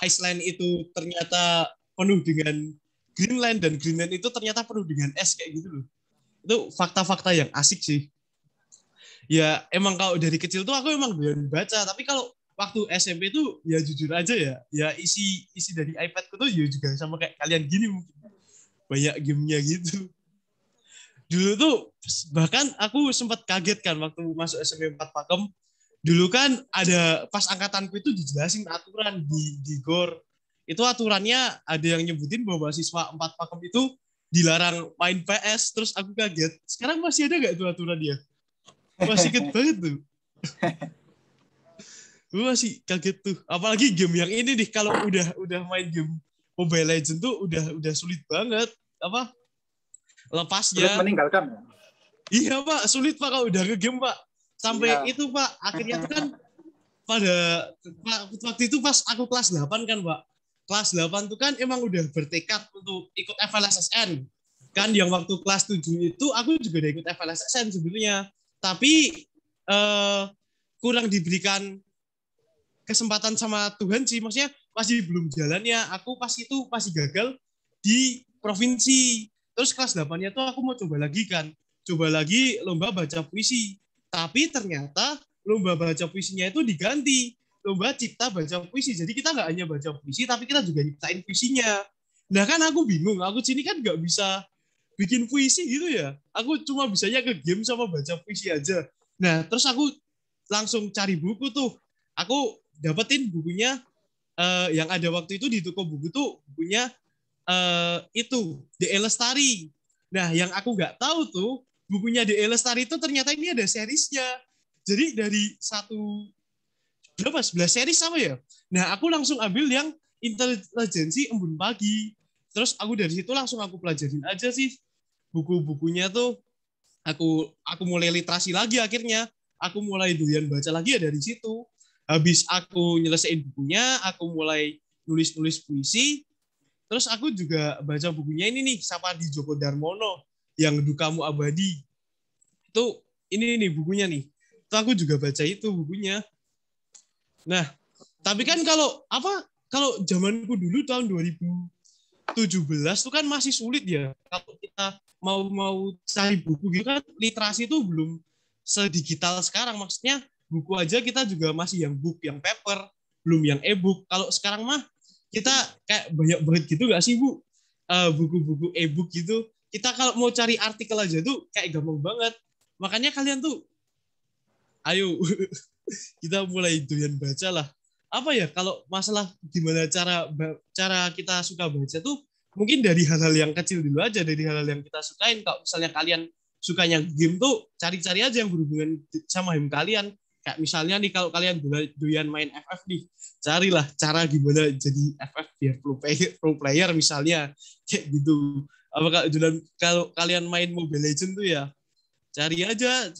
Iceland itu ternyata penuh dengan Greenland dan Greenland itu ternyata penuh dengan es kayak gitu loh. Itu fakta-fakta yang asik sih. Ya emang kalau dari kecil tuh aku emang doyan baca, tapi kalau waktu SMP tuh ya jujur aja ya isi isi dari iPadku tuh ya juga sama kayak kalian gini mungkin banyak gamenya gitu. Dulu tuh bahkan aku sempat kaget kan waktu masuk SMP 4 Pakem. Dulu kan ada pas angkatanku itu dijelasin aturan di GOR. Itu aturannya ada yang nyebutin bahwa siswa 4 Pakem itu dilarang main PS. Terus aku kaget. Sekarang masih ada nggak tuh aturannya? Masih inget banget tuh. Gue masih kaget tuh. Apalagi game yang ini nih kalau udah main game Mobile Legends tuh udah sulit banget apa Sulit lepasnya. meninggalkan. Iya Pak, sulit Pak kalau udah nge-game Pak. Sampai Iya. itu Pak, akhirnya tuh kan pada waktu itu pas aku kelas 8 kan Pak. Kelas 8 tuh kan emang udah bertekad untuk ikut FLSSN. Kan yang waktu kelas 7 itu aku juga udah ikut FLSSN sebenarnya. Tapi eh, kurang diberikan kesempatan sama Tuhan sih. Maksudnya masih belum jalannya. Aku pas itu masih gagal di provinsi. Terus kelas 8-nya tuh aku mau coba lagi kan. Coba lagi lomba baca puisi. Tapi ternyata lomba baca puisinya itu diganti. Lomba cipta baca puisi. Jadi kita nggak hanya baca puisi, tapi kita juga nyiptain puisinya. Nah kan aku bingung. Aku sini kan nggak bisa bikin puisi gitu ya. Aku cuma bisanya ke game sama baca puisi aja. Nah terus aku langsung cari buku tuh. Aku dapetin bukunya yang ada waktu itu di toko buku tuh bukunya itu The Lestari. Nah, yang aku nggak tahu tuh bukunya The Lestari itu ternyata ini ada seriesnya. Jadi dari satu berapa 11 series sama ya. Nah, aku langsung ambil yang intelijensi embun pagi. Terus aku dari situ langsung aku pelajarin aja sih buku-bukunya tuh. Aku mulai literasi lagi akhirnya. Aku mulai doyan baca lagi ya dari situ. Habis aku nyelesain bukunya, aku mulai nulis-nulis puisi. Terus aku juga baca bukunya ini nih, Sapardi Djoko Darmono yang Dukamu Abadi. Itu ini nih bukunya nih. Itu aku juga baca itu bukunya. Nah, tapi kan kalau apa? Kalau zamanku dulu tahun 2017 itu kan masih sulit ya. Kalau kita mau cari buku gitu kan literasi itu belum sedigital sekarang. Maksudnya buku aja kita juga masih yang book, yang paper, belum yang e-book. Kalau sekarang mah kita kayak banyak banget gitu gak sih Bu? Buku-buku e-book gitu. Kita kalau mau cari artikel aja tuh kayak gampang banget. Makanya kalian tuh ayo kita mulai doyan baca lah. Apa ya kalau masalah gimana cara cara kita suka baca tuh mungkin dari hal-hal yang kecil dulu aja, dari hal-hal yang kita sukain. Kalau misalnya kalian sukanya game tuh cari-cari aja yang berhubungan sama game kalian. Kayak misalnya nih kalau kalian doyan main FF nih, carilah cara gimana jadi FF biar pro player misalnya kayak gitu. Apakah kalau kalian main Mobile Legends tuh ya cari aja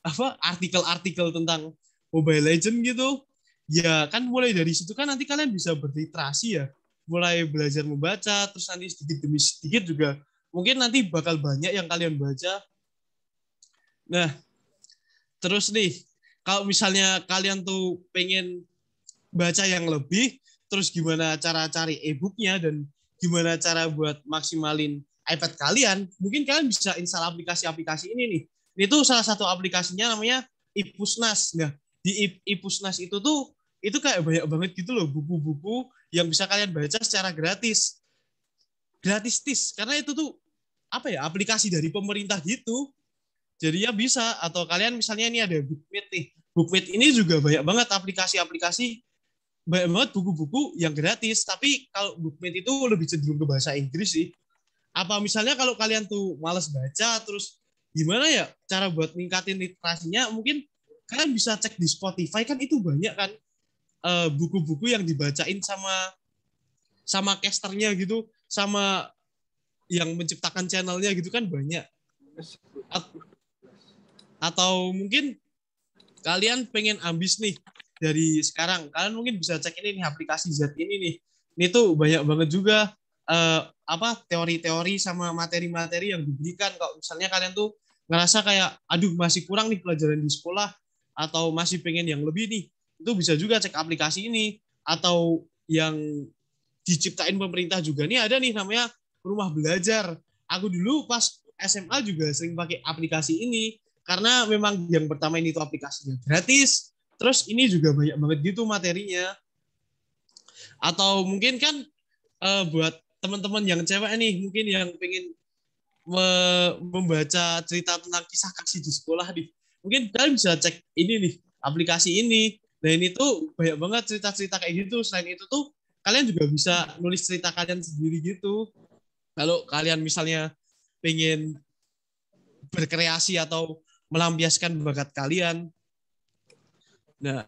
apa artikel-artikel tentang Mobile Legend gitu. Ya kan mulai dari situ kan nanti kalian bisa berliterasi ya. Mulai belajar membaca, terus nanti sedikit demi sedikit juga mungkin nanti bakal banyak yang kalian baca. Nah, terus nih, kalau misalnya kalian tuh pengen baca yang lebih, terus gimana cara cari e-booknya dan gimana cara buat maksimalin iPad kalian, mungkin kalian bisa install aplikasi-aplikasi ini nih. Ini tuh salah satu aplikasinya namanya Ipusnas. Nah, di Ipusnas itu tuh itu kayak banyak banget gitu loh buku-buku yang bisa kalian baca secara gratis. Gratis tis, karena itu tuh apa ya aplikasi dari pemerintah gitu. Jadi ya bisa atau kalian misalnya ini ada BookMate nih. BookMate ini juga banyak banget aplikasi-aplikasi banyak banget buku-buku yang gratis, tapi kalau BookMate itu lebih cenderung ke bahasa Inggris sih. Apa misalnya kalau kalian tuh malas baca, terus gimana ya cara buat ningkatin literasinya, mungkin kalian bisa cek di Spotify kan itu banyak kan buku-buku yang dibacain sama sama casternya gitu, sama yang menciptakan channelnya gitu kan banyak. Atau mungkin kalian pengen ambis nih dari sekarang, kalian mungkin bisa cek ini nih aplikasi Z ini nih. Ini tuh banyak banget juga apa teori-teori sama materi-materi yang diberikan. Kalau misalnya kalian tuh ngerasa kayak aduh masih kurang nih pelajaran di sekolah atau masih pengen yang lebih nih, itu bisa juga cek aplikasi ini. Atau yang diciptain pemerintah juga nih, ada nih namanya rumah belajar. Aku dulu pas SMA juga sering pakai aplikasi ini karena memang yang pertama ini tuh aplikasinya gratis, terus ini juga banyak banget gitu materinya. Atau mungkin kan buat teman-teman yang cewek nih, mungkin yang pengen membaca cerita tentang kisah kasih di sekolah nih, mungkin kalian bisa cek ini nih, aplikasi ini. Nah ini tuh banyak banget cerita-cerita kayak gitu. Selain itu tuh kalian juga bisa nulis cerita kalian sendiri gitu. Kalau kalian misalnya pengen berkreasi atau melampiaskan bakat kalian. Nah,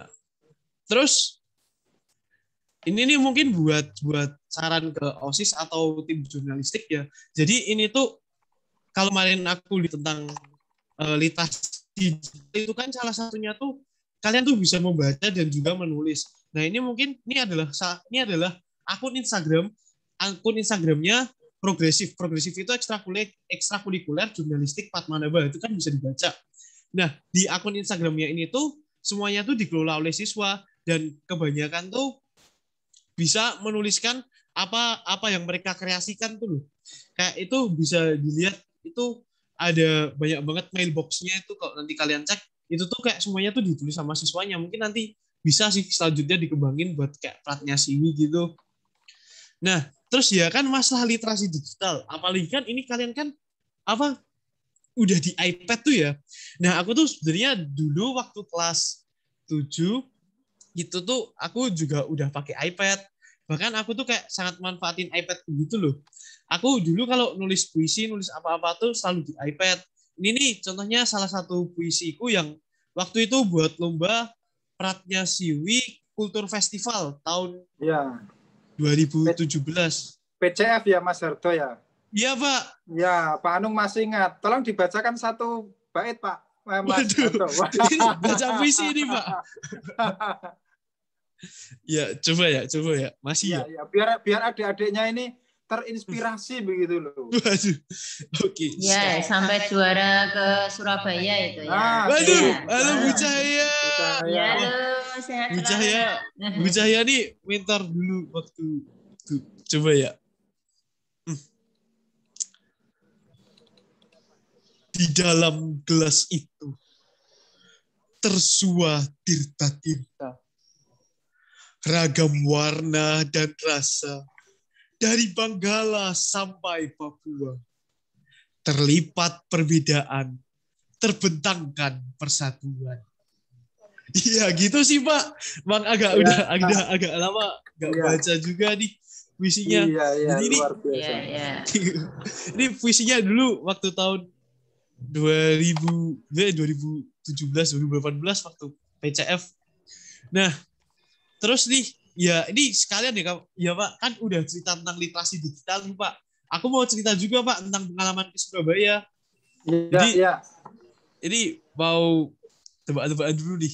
terus ini nih mungkin buat saran ke OSIS atau tim jurnalistik ya. Jadi ini tuh kalau kemarin aku lihat tentang literasi itu kan salah satunya tuh kalian tuh bisa membaca dan juga menulis. Nah ini mungkin ini adalah akun Instagramnya progresif itu ekstrakurikuler jurnalistik Padmanaba, itu kan bisa dibaca. Nah di akun Instagramnya ini tuh semuanya tuh dikelola oleh siswa dan kebanyakan tuh bisa menuliskan apa yang mereka kreasikan tuh loh. Kayak itu bisa dilihat, itu ada banyak banget mailbox-nya itu, kalau nanti kalian cek itu tuh kayak semuanya tuh ditulis sama siswanya. Mungkin nanti bisa sih selanjutnya dikembangin buat kayak Pratnya Siwi gitu. Nah, terus ya kan masalah literasi digital, apalagi kan ini kalian kan apa udah di iPad tuh ya. Nah, aku tuh sebenarnya dulu waktu kelas 7 itu tuh aku juga udah pakai iPad. Bahkan aku tuh kayak sangat manfaatin iPad gitu loh. Aku dulu kalau nulis puisi, nulis apa-apa tuh selalu di iPad. Ini nih contohnya salah satu puisiku yang waktu itu buat lomba Pratnya Siwi Kultur Festival tahun Ya. 2017. PCF ya Mas Hardo ya? Iya Pak. Ya, Pak Anung masih ingat. Tolong dibacakan satu bait Pak. Mas Waduh, ini baca puisi ini Pak. Ya, coba ya. Masih ya. Ya, biar adik-adiknya ini terinspirasi begitu loh. Waduh. Oke. Ya, sampai juara ke Surabaya itu ya. Waduh, Ya. halo Bu Cahaya. Ya, halo, sehat Bu selalu. Cahaya, Bu Cahaya nih mentor dulu waktu itu. Coba ya. Di dalam gelas itu tersua tirta-tirta, ragam warna dan rasa, dari Banggala sampai Papua. Terlipat perbedaan, terbentangkan persatuan. Iya gitu sih Pak. Bang agak lama nggak baca juga nih puisinya. Iya, jadi ini luar biasa. ini puisinya dulu waktu tahun 2017 2018 waktu PCF. Nah, terus nih ya ini sekalian ya Pak, kan udah cerita tentang literasi digital nih Pak. Aku mau cerita juga Pak tentang pengalaman ke Surabaya. Jadi mau tebak-tebakan dulu nih.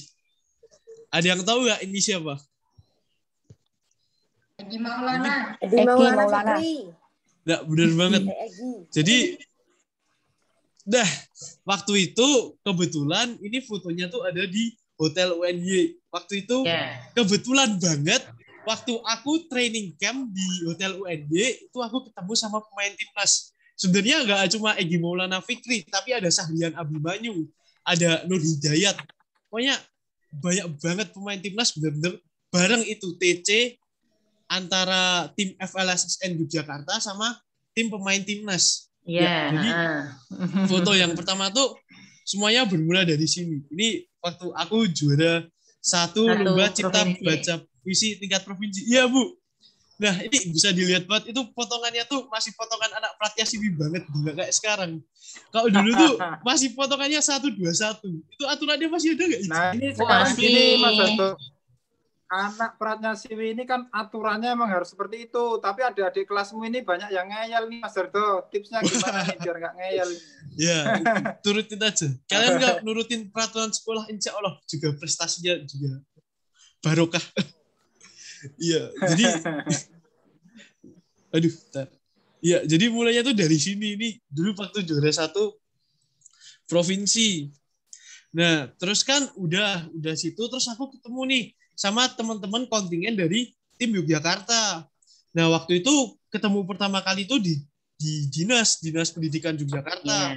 Ada yang tahu nggak ini siapa? Egi Maulana. Nggak, bener banget. Jadi waktu itu kebetulan ini fotonya tuh ada di Hotel UNY. Waktu itu kebetulan banget waktu aku training camp di Hotel UNY itu aku ketemu sama pemain timnas. Sebenarnya nggak cuma Egi Maulana Fikri, tapi ada Sahrian Abimanyu, ada Nur Hidayat. Pokoknya banyak banget pemain timnas bener-bener bareng itu TC antara tim FLSSN Yogyakarta sama tim pemain timnas. Ya, jadi foto yang pertama tuh semuanya bermula dari sini. Ini waktu aku juara satu lomba cipta baca puisi tingkat provinsi. Iya Bu. Nah ini bisa dilihat banget itu potongannya tuh masih potongan anak Pratnya Siwi banget, nggak kayak sekarang. Kalau dulu tuh masih potongannya 1-2-1. Itu aturannya masih ada nggak? Nah ini sekarang gini Mas Hardo. Anak Pratnya Siwi ini kan aturannya emang harus seperti itu. Tapi adik-adik kelasmu ini banyak yang ngeyel nih Mas Hardo. Tipsnya gimana nih biar nggak ngeyel? Ya, turutin aja. Kalian nggak nurutin peraturan sekolah, insya Allah juga prestasinya juga barokah. Iya, jadi aduh, iya, jadi mulainya tuh dari sini. Ini dulu waktu juara 1 provinsi. Nah, terus kan udah situ terus aku ketemu nih sama teman-teman kontingen dari tim Yogyakarta. Nah, waktu itu ketemu pertama kali itu di dinas pendidikan Yogyakarta.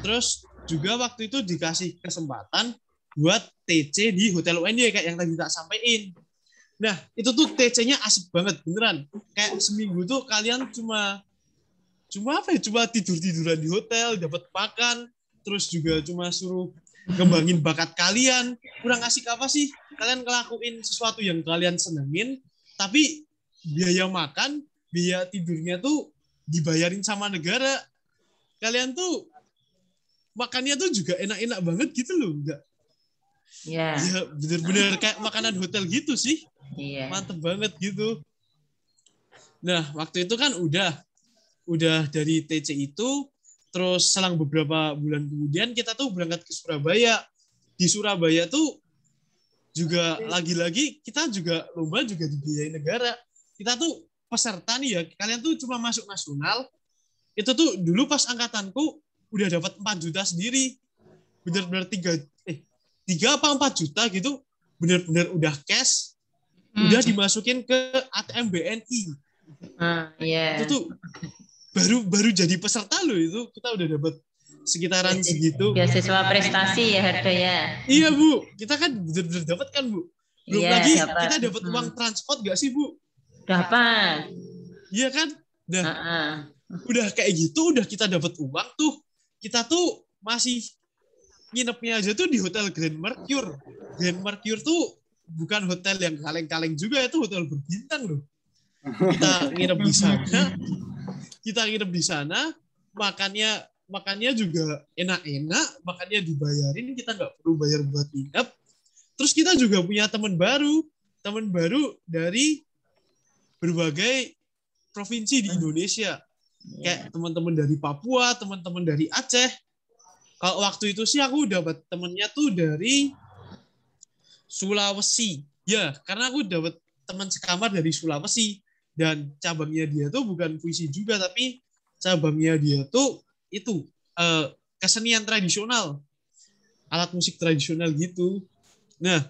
Terus juga waktu itu dikasih kesempatan buat TC di Hotel UNY kayak yang tadi tak sampaikan. Nah, itu tuh TC-nya asik banget beneran. Kayak seminggu tuh kalian cuma apa ya? Cuma tidur-tiduran di hotel, dapat makan, terus juga cuma suruh ngembangin bakat kalian. Kurang asik apa sih? Kalian ngelakuin sesuatu yang kalian senengin, tapi biaya makan, biaya tidurnya tuh dibayarin sama negara. Kalian tuh makannya tuh juga enak-enak banget gitu loh, enggak? Ya. Ya bener-bener kayak makanan hotel gitu sih. Iya. Mantep banget gitu. Nah, waktu itu kan udah dari TC itu, terus selang beberapa bulan kemudian kita tuh berangkat ke Surabaya. Di Surabaya tuh juga lagi-lagi kita juga lomba juga dibiayai negara. Kita tuh peserta nih ya, kalian tuh cuma masuk nasional. Itu tuh dulu pas angkatanku udah dapat 4 juta sendiri. Bener-bener 3 apa 4 juta gitu. Bener-bener udah cash. Udah dimasukin ke ATM BNI. Iya. Itu tuh baru jadi peserta loh, itu kita udah dapat sekitaran segitu. Beasiswa prestasi ya Hardo ya. Iya Bu, kita kan bener-bener dapat kan Bu. Belum Iya, lagi dapat. kita dapat uang transport gak sih Bu? Dapat. Iya kan? Nah, udah kayak gitu, udah kita dapat uang tuh. Kita tuh masih nginepnya aja tuh di Hotel Grand Mercure. Grand Mercure tuh bukan hotel yang kaleng-kaleng juga, itu hotel berbintang loh. Kita nginep di sana. Makannya juga enak-enak, makannya dibayarin, kita nggak perlu bayar buat nginep. Terus kita juga punya teman baru dari berbagai provinsi di Indonesia. Kayak teman-teman dari Papua, teman-teman dari Aceh. Kalau waktu itu sih aku dapat temennya tuh dari Sulawesi. Ya, karena aku dapat teman sekamar dari Sulawesi. Dan cabangnya dia tuh bukan puisi juga, tapi cabangnya dia tuh itu kesenian tradisional, alat musik tradisional gitu. Nah,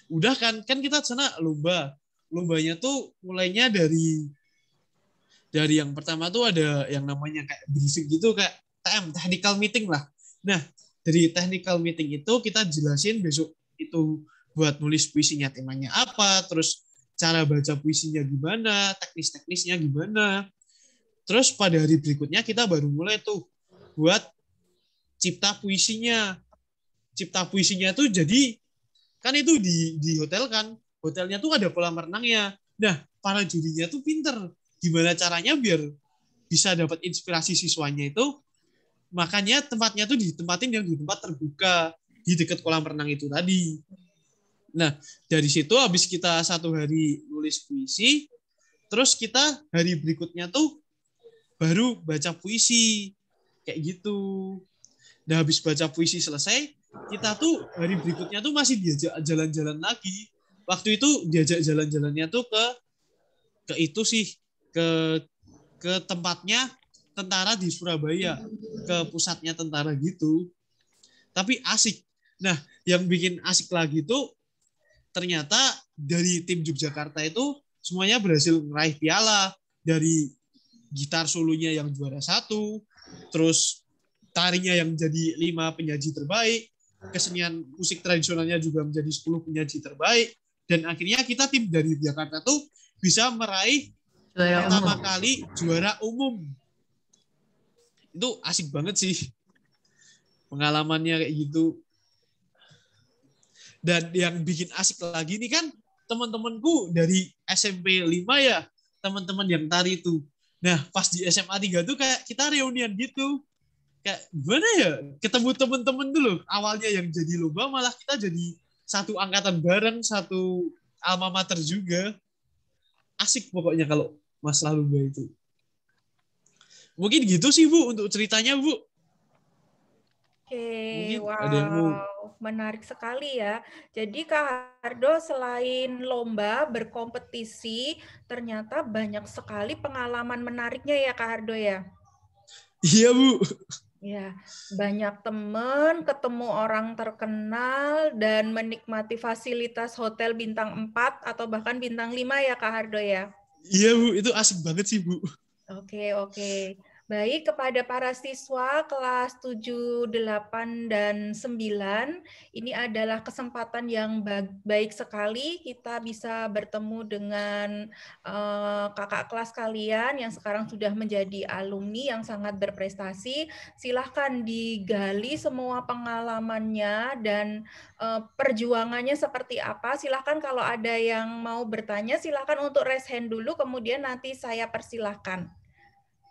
udah kan kita sana lombanya tuh mulainya dari yang pertama tuh ada yang namanya kayak briefing gitu, kayak technical meeting lah. Nah, dari technical meeting itu kita jelasin besok itu buat nulis puisinya temanya apa, terus cara baca puisinya gimana, teknis-teknisnya gimana. Terus pada hari berikutnya kita baru mulai tuh buat cipta puisinya. Cipta puisinya tuh jadi, kan itu di hotel kan, hotelnya tuh ada kolam renangnya. Nah, para jurinya tuh pinter. Gimana caranya biar bisa dapat inspirasi siswanya itu, makanya tempatnya tuh ditempatin yang di tempat terbuka, di dekat kolam renang itu tadi. Nah, dari situ habis kita 1 hari nulis puisi, terus kita hari berikutnya tuh baru baca puisi. Kayak gitu. Nah, habis baca puisi selesai, kita tuh hari berikutnya tuh masih diajak jalan-jalan lagi. Waktu itu diajak jalan-jalannya tuh ke itu sih, ke tempatnya tentara di Surabaya, ke pusatnya tentara gitu. Tapi asik. Nah, yang bikin asik lagi tuh ternyata dari tim Yogyakarta itu semuanya berhasil meraih piala. Dari gitar solonya yang juara 1, terus tarinya yang jadi 5 penyaji terbaik, kesenian musik tradisionalnya juga menjadi 10 penyaji terbaik, dan akhirnya kita tim dari Jakarta tuh bisa meraih pertama kali juara umum. Itu asik banget sih pengalamannya kayak gitu. Dan yang bikin asik lagi nih kan teman-temanku dari SMP 5 ya, teman-teman yang tari itu. Nah, pas di SMA 3 tuh kayak kita reunian gitu. Kayak gimana ya, ketemu teman-teman dulu. Awalnya yang jadi lomba malah kita jadi satu angkatan bareng, satu alma mater juga. Asik pokoknya kalau masalah lomba itu. Mungkin gitu sih Bu untuk ceritanya Bu. Oke, wow, menarik sekali ya. Jadi Kak Hardo selain lomba berkompetisi, ternyata banyak sekali pengalaman menariknya ya Kak Hardo ya. Iya Bu. Ya, banyak teman, ketemu orang terkenal, dan menikmati fasilitas hotel bintang 4 atau bahkan bintang 5 ya Kak Hardo ya. Iya Bu, itu asik banget sih Bu. Oke. Baik, kepada para siswa kelas 7, 8, dan 9, ini adalah kesempatan yang baik sekali kita bisa bertemu dengan kakak kelas kalian yang sekarang sudah menjadi alumni yang sangat berprestasi. Silahkan digali semua pengalamannya dan perjuangannya seperti apa. Silahkan kalau ada yang mau bertanya, silahkan untuk raise hand dulu, kemudian nanti saya persilahkan.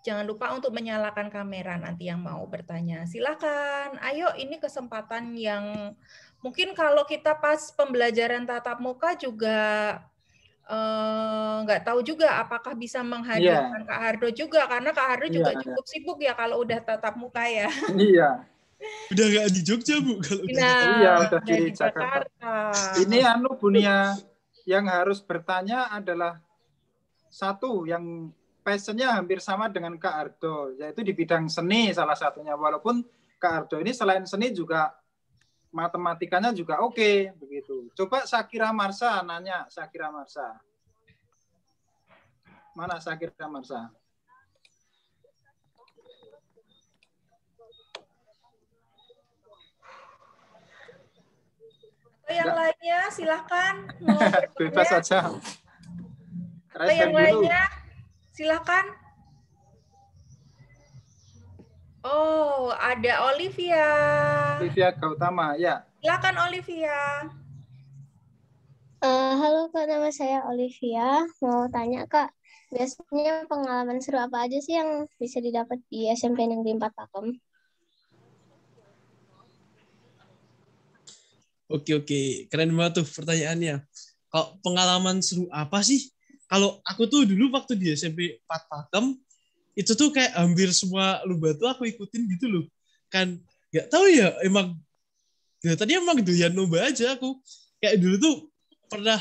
Jangan lupa untuk menyalakan kamera nanti yang mau bertanya. Silakan. Ayo, ini kesempatan yang mungkin kalau kita pas pembelajaran tatap muka juga nggak tahu juga apakah bisa menghadirkan Kak Hardo juga, karena Kak Hardo juga cukup sibuk ya kalau udah tatap muka ya. Iya. Udah nggak di Jogja Bu kalau udah di Jakarta. Ini Bu Nia, yang harus bertanya adalah satu yang passionnya hampir sama dengan Kak Hardo, yaitu di bidang seni salah satunya. Walaupun Kak Hardo ini selain seni juga matematikanya juga oke, begitu. Coba Syakira Marsha nanya, Syakira Marsha. Mana Syakira Marsha? Yang lainnya silahkan. Bebas saja. Yang lainnya silahkan. Oh, ada Olivia. Olivia Gautama, ya. Silakan Olivia. Halo Kak, nama saya Olivia. Mau tanya Kak, biasanya pengalaman seru apa aja sih yang bisa didapat di SMP Negeri 4 Pakem? Oke. Keren banget tuh pertanyaannya. Kalau pengalaman seru apa sih? Kalau aku tuh dulu waktu di SMP 4 Pakem, itu tuh kayak hampir semua lomba tuh aku ikutin gitu loh. Kan nggak tahu ya, emang tadi emang doyan lomba aja aku. Kayak dulu tuh pernah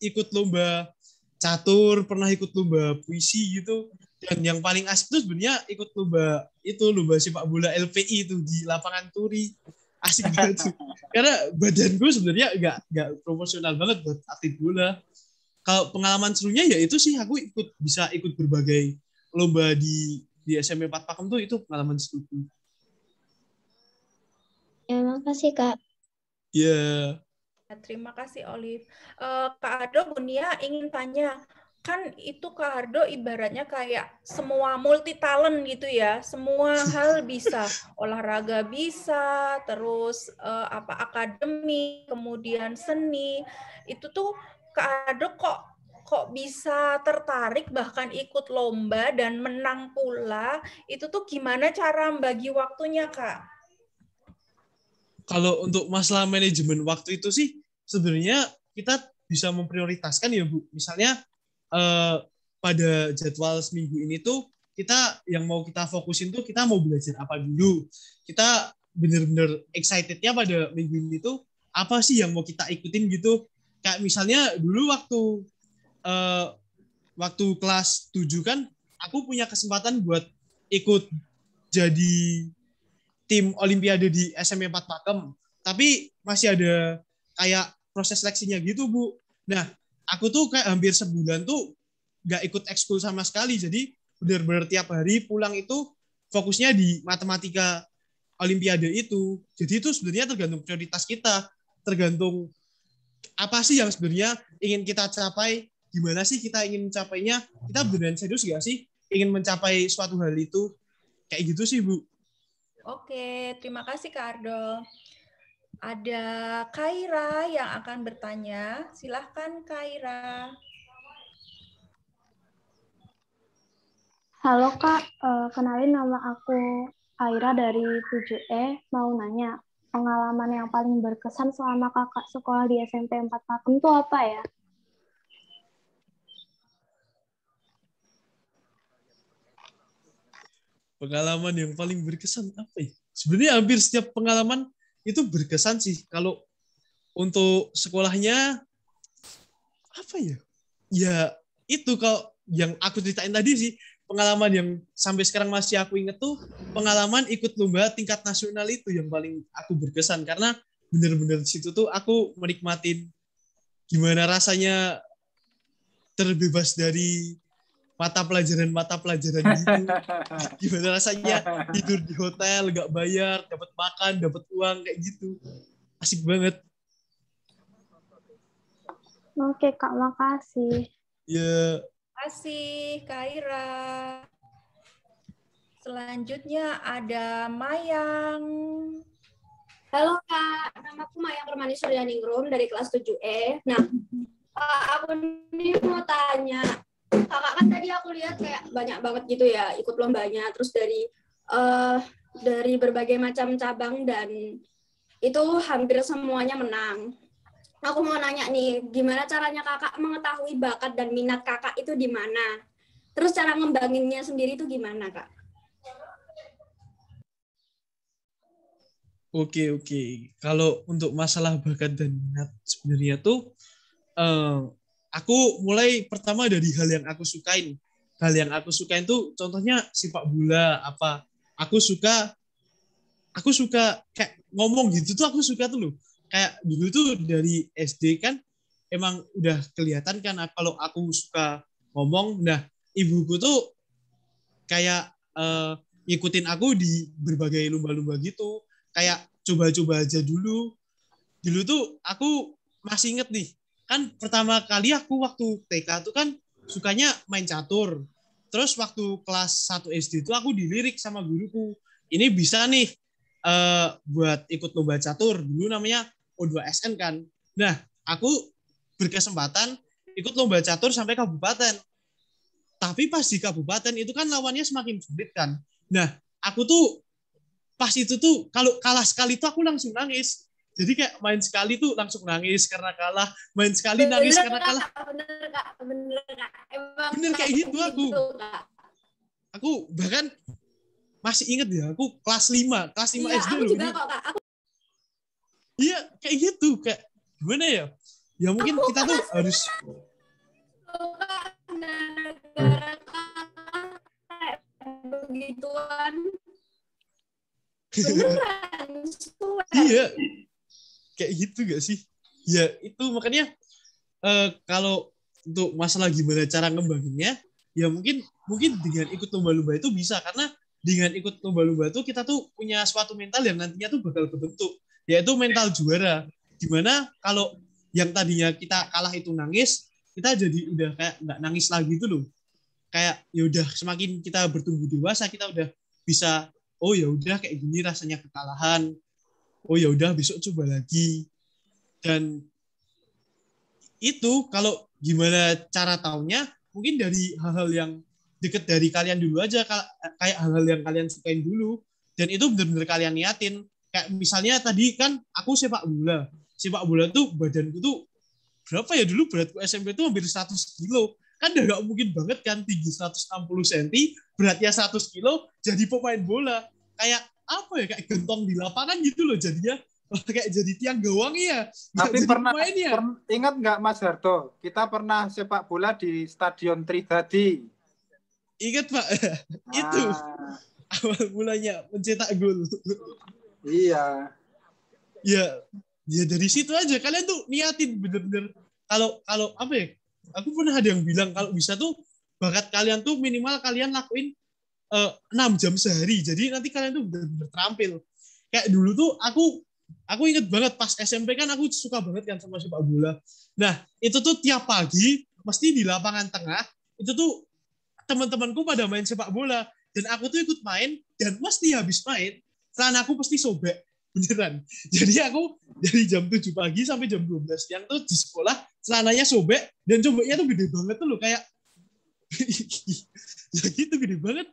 ikut lomba catur, pernah ikut lomba puisi gitu. Dan yang paling asik tuh sebenarnya ikut lomba sepak bola LPI itu di lapangan Turi. Asik banget tuh. Karena badan gue sebenarnya nggak proporsional banget buat atlet bola. Kalau pengalaman serunya ya itu sih, aku bisa ikut berbagai lomba di SMP 4 Pakem tuh, itu pengalaman seru. Ya, makasih Kak. Ya. Terima kasih Olive. Kak Ardo, Bunia ingin tanya, kan itu Kak Ardo ibaratnya kayak semua multi talent gitu ya, semua hal bisa, olahraga bisa, terus akademi, kemudian seni, itu tuh Kak Ardo kok bisa tertarik bahkan ikut lomba dan menang pula, itu tuh gimana cara membagi waktunya Kak? Kalau untuk masalah manajemen waktu itu sih sebenarnya kita bisa memprioritaskan ya Bu. Misalnya pada jadwal seminggu ini tuh kita yang mau kita fokusin tuh kita mau belajar apa dulu. Kita benar-benar excitednya pada minggu ini tuh apa sih yang mau kita ikutin gitu. Kayak misalnya dulu waktu kelas 7 kan aku punya kesempatan buat ikut jadi tim Olimpiade di SMP 4 Pakem. Tapi masih ada kayak proses seleksinya gitu, Bu. Nah, aku tuh kayak hampir sebulan tuh nggak ikut ekskul sama sekali. Jadi benar-benar tiap hari pulang itu fokusnya di matematika Olimpiade itu. Jadi itu sebenarnya tergantung prioritas kita. Tergantung apa sih yang sebenarnya ingin kita capai, gimana sih kita ingin mencapainya, kita beneran serius nggak sih ingin mencapai suatu hal itu. Kayak gitu sih, Bu. Oke, terima kasih Kak Ardo. Ada Kaira yang akan bertanya. Silahkan Kaira. Halo Kak, kenalin nama aku Kaira dari 7E. Mau nanya, pengalaman yang paling berkesan selama kakak sekolah di SMP 4 Pakem itu apa ya? Pengalaman yang paling berkesan apa ya? Sebenarnya hampir setiap pengalaman itu berkesan sih. Kalau untuk sekolahnya apa ya? Ya itu kalau yang aku ceritain tadi sih, pengalaman yang sampai sekarang masih aku inget tuh pengalaman ikut lomba tingkat nasional itu yang paling aku berkesan karena bener-bener di situ tuh aku menikmatin gimana rasanya terbebas dari mata pelajaran gitu. Gimana rasanya tidur di hotel, nggak bayar, dapat makan, dapat uang kayak gitu. Asik banget. Oke, Kak, makasih. Ya. Terima kasih, Kak Ira. Selanjutnya ada Mayang. Halo Kak, namaku Mayang Permani Suryaningrum dari kelas 7E. Nah, aku ini mau tanya, Kakak kan tadi aku lihat kayak banyak banget gitu ya ikut lombanya, terus dari berbagai macam cabang dan itu hampir semuanya menang. Aku mau nanya nih, gimana caranya Kakak mengetahui bakat dan minat Kakak itu di mana? Terus cara ngembanginnya sendiri itu gimana, Kak? Oke. Kalau untuk masalah bakat dan minat sebenarnya tuh aku mulai pertama dari hal yang aku sukain. Hal yang aku sukain tuh contohnya sepak bola apa. Aku suka kayak ngomong gitu tuh aku suka tuh loh. Kayak dulu tuh dari SD kan emang udah kelihatan kan kalau aku suka ngomong. Nah, ibuku tuh kayak ngikutin aku di berbagai lomba-lomba gitu. Kayak coba-coba aja dulu. Dulu tuh aku masih inget nih. Kan pertama kali aku waktu TK tuh kan sukanya main catur. Terus waktu kelas 1 SD itu aku dilirik sama guruku. Ini bisa nih buat ikut lomba catur. Dulu namanya O2SN kan. Nah, aku berkesempatan ikut lomba catur sampai kabupaten. Tapi pas di kabupaten itu kan lawannya semakin sulit kan. Nah, aku tuh pas itu tuh kalau kalah sekali tuh aku langsung nangis. Jadi kayak main sekali tuh langsung nangis karena kalah, main sekali nangis karena kalah. Bener, Kak. Emang bener kayak gitu aku. Kak. Aku bahkan masih inget ya, aku kelas 5 iya, SD aku loh. Juga kok, Kak. Iya, kayak gitu. Kayak gimana ya? Ya mungkin kita tuh harus begituan. Beneran. Iya. Kayak gitu gak sih? Ya itu makanya kalau untuk masalah gimana cara ngembanginnya, ya mungkin dengan ikut lomba-lomba itu bisa, karena dengan ikut lomba-lomba itu kita tuh punya suatu mental yang nantinya tuh bakal kebentuk, yaitu mental juara. Dimana kalau yang tadinya kita kalah itu nangis, kita jadi udah kayak nggak nangis lagi gitu loh. Kayak ya udah semakin kita bertumbuh dewasa, kita udah bisa, oh ya udah kayak gini rasanya kekalahan. Oh ya udah besok coba lagi. Dan itu kalau gimana cara taunya, mungkin dari hal-hal yang deket dari kalian dulu aja, kayak hal-hal yang kalian sukain dulu, dan itu benar-benar kalian niatin. Kayak misalnya tadi kan aku sepak bola tuh badanku tuh berapa ya dulu, beratku SMP tuh hampir 100 kilo, kan udah gak mungkin banget kan tinggi 160 cm, beratnya 100 kilo jadi pemain bola. Kayak apa ya, kayak gentong di lapangan gitu loh jadinya. Kayak jadi tiang gawang ya. Tapi ingat nggak Mas Harto, kita pernah sepak bola di Stadion Tridadi. Ingat Pak, itu awal mulanya mencetak gol. Iya. Ya dari situ aja kalian tuh niatin bener-bener. Kalau apa ya? Aku pernah ada yang bilang kalau bisa tuh bakat kalian tuh minimal kalian lakuin 6 jam sehari. Jadi nanti kalian tuh bener-bener terampil. Kayak dulu tuh aku inget banget pas SMP kan aku suka banget kan sama sepak bola. Nah, itu tuh tiap pagi mesti di lapangan tengah itu tuh teman-temanku pada main sepak bola dan aku tuh ikut main, dan mesti habis main celana aku pasti sobek beneran. Jadi aku dari jam 7 pagi sampai jam 12 siang tuh di sekolah celananya sobek, dan sobeknya tuh gede banget tuh loh, kayak ya gitu gede banget.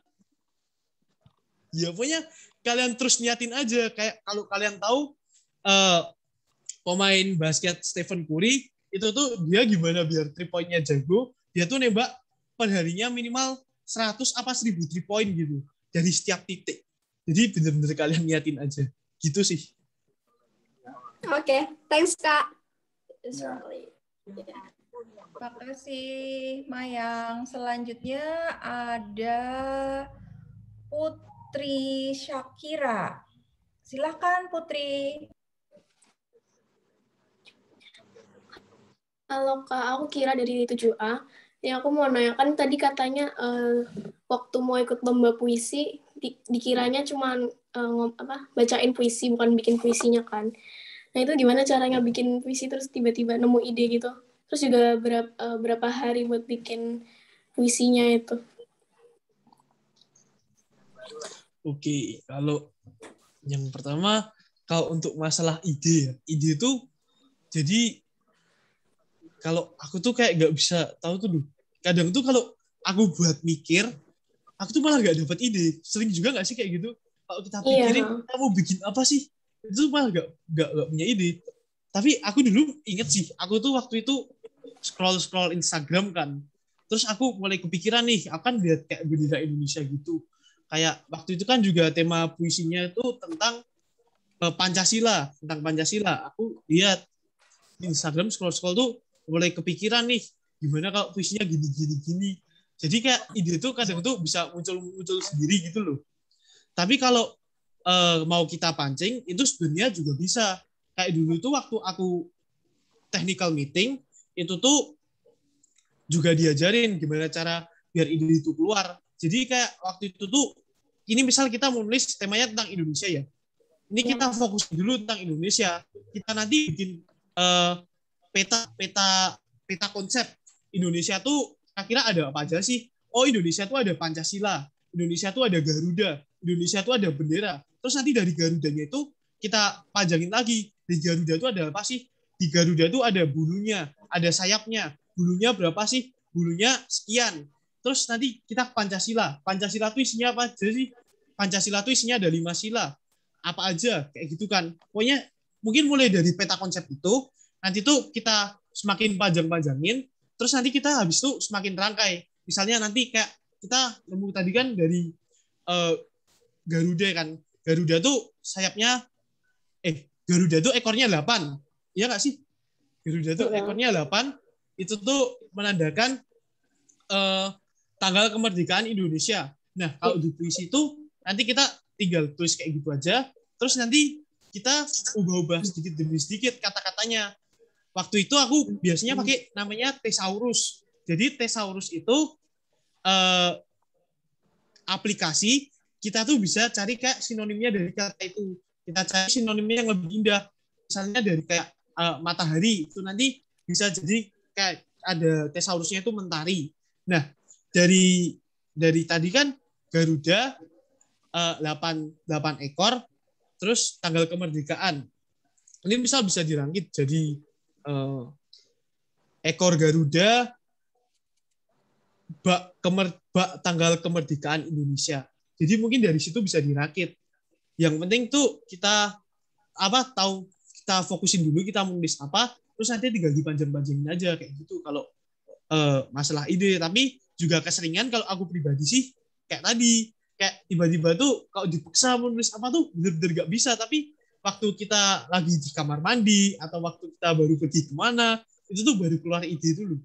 Ya pokoknya kalian terus niatin aja. Kayak kalau kalian tahu pemain basket Stephen Curry itu tuh dia gimana biar 3 point-nya jago, dia tuh nembak perharinya minimal 100 apa 1000 3 point gitu dari setiap titik. Jadi bener-bener kalian niatin aja gitu sih. Oke, thanks Kak. Ya. Terima kasih, Mayang. Selanjutnya ada Putri Syakira. Silakan, Putri. Halo Kak, aku Kira dari 7A. Yang aku mau nanya, kan tadi katanya waktu mau ikut lomba puisi, dikiranya cuma bacain puisi, bukan bikin puisinya kan. Nah itu gimana caranya bikin puisi terus tiba-tiba nemu ide gitu. Terus juga berapa hari buat bikin puisinya itu. Oke, kalau yang pertama, kalau untuk masalah ide, ide itu jadi kalau aku tuh kayak nggak bisa tahu tuh loh. Kadang tuh kalau aku buat mikir, aku tuh malah nggak dapat ide. Sering juga nggak sih kayak gitu? Kalau kita pikirin, kita mau bikin apa sih? Itu malah nggak punya ide. Tapi aku dulu inget sih, aku tuh waktu itu scroll Instagram kan. Terus aku mulai kepikiran nih, akan lihat kayak bendera Indonesia gitu. Kayak waktu itu kan juga tema puisinya itu tentang Pancasila, tentang Pancasila. Aku lihat di Instagram scroll tuh mulai kepikiran nih gimana kalau puisinya gini. Jadi kayak ide itu kadang tuh bisa muncul sendiri gitu loh. Tapi kalau mau kita pancing itu sebenarnya juga bisa. Kayak dulu tuh waktu aku technical meeting itu tuh juga diajarin gimana cara biar ide itu keluar. Jadi kayak waktu itu tuh ini misal kita mau nulis temanya tentang Indonesia ya. Ini kita fokus dulu tentang Indonesia. Kita nanti bikin peta konsep Indonesia tuh kira-kira ada apa aja sih? Oh, Indonesia tuh ada Pancasila, Indonesia tuh ada Garuda, Indonesia tuh ada bendera. Terus nanti dari Garudanya itu kita panjangin lagi. Di Garuda itu ada apa sih? Di Garuda itu ada bulunya, ada sayapnya. Bulunya berapa sih? Bulunya sekian. Terus nanti kita Pancasila. Pancasila itu isinya apa aja sih? Pancasila itu isinya ada 5 sila. Apa aja? Kayak gitu kan. Pokoknya mungkin mulai dari peta konsep itu, nanti tuh kita semakin panjang-panjangin, terus nanti kita habis itu semakin rangkai. Misalnya nanti kayak kita nemu tadi kan dari Garuda kan. Garuda tuh sayapnya, Garuda tuh ekornya 8. Iya nggak sih? Garuda tuh ekornya 8, itu tuh menandakan tanggal kemerdekaan Indonesia. Nah, kalau di puisi itu, nanti kita tinggal tulis kayak gitu aja, terus nanti kita ubah-ubah sedikit demi sedikit kata-katanya. Waktu itu aku biasanya pakai namanya thesaurus. Jadi thesaurus itu aplikasi kita tuh bisa cari kayak sinonimnya dari kata itu. Kita cari sinonimnya yang lebih indah. Misalnya dari kayak matahari itu nanti bisa jadi kayak ada thesaurusnya itu mentari. Nah, dari tadi kan Garuda 8 ekor, terus tanggal kemerdekaan. Ini misal bisa dirangkit jadi ekor Garuda tanggal kemerdekaan Indonesia. Jadi mungkin dari situ bisa dirakit. Yang penting tuh kita tahu, kita fokusin dulu kita menulis apa, terus nanti tinggal dipanjang-panjangin aja kayak gitu kalau masalah ide. Tapi juga keseringan kalau aku pribadi sih kayak tadi, kayak tiba-tiba tuh kalau dipaksa menulis apa tuh bener-bener gak bisa. Tapi waktu kita lagi di kamar mandi atau waktu kita baru pergi kemana, itu tuh baru keluar ide dulu.